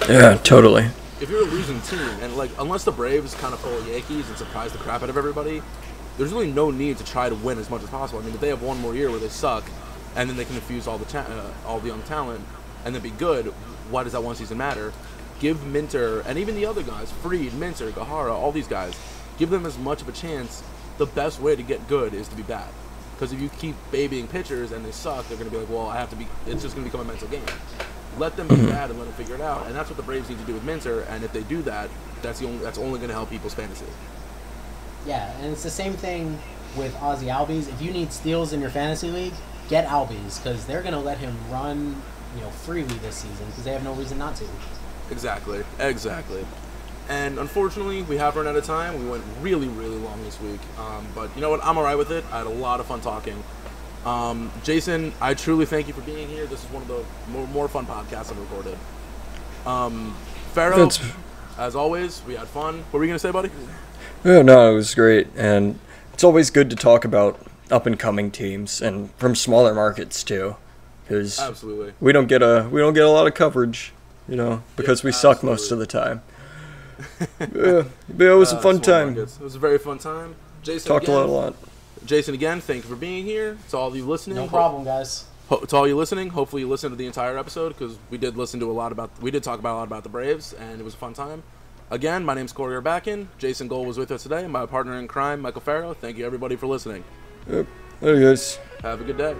Yeah, totally. If you're a losing team, and unless the Braves kind of pull Yankees and surprise the crap out of everybody, there's really no need to try to win as much as possible. I mean, if they have one more year where they suck, and then they can infuse all the young talent, and then be good, why does that one season matter? Give Minter, and even the other guys, Fried, Minter, Gahara, all these guys, give them as much of a chance. The best way to get good is to be bad. Because if you keep babying pitchers and they suck, they're going to be like, well, it's just going to become a mental game. Let them be bad and let them figure it out. And that's what the Braves need to do with Minter. And if they do that, that's only going to help people's fantasy. Yeah, and it's the same thing with Ozzy Albies. If you need steals in your fantasy league, get Albies, because they're going to let him run, freely this season because they have no reason not to. Exactly. And unfortunately, we have run out of time. We went really, really long this week. But you know what? I'm all right with it. I had a lot of fun talking. Jason, I truly thank you for being here. This is one of the more fun podcasts I've recorded. Pharaoh, as always, we had fun. What were you going to say, buddy? Oh, no, it was great. And it's always good to talk about up-and-coming teams and from smaller markets, too. Because absolutely, we don't get a lot of coverage, because we suck most of the time. Yeah, but it was a fun time. It was a very fun time. Jason, talked a lot. Jason, again, thank you for being here. To all of you listening, no problem, guys. To all you listening, hopefully you listened to the entire episode because we did talk about a lot about the Braves and it was a fun time. Again, my name's Corey Urbakin. Jason Gold was with us today. My partner in crime, Michael Farrow. Thank you, everybody, for listening. Yep. Hey, guys. Have a good day.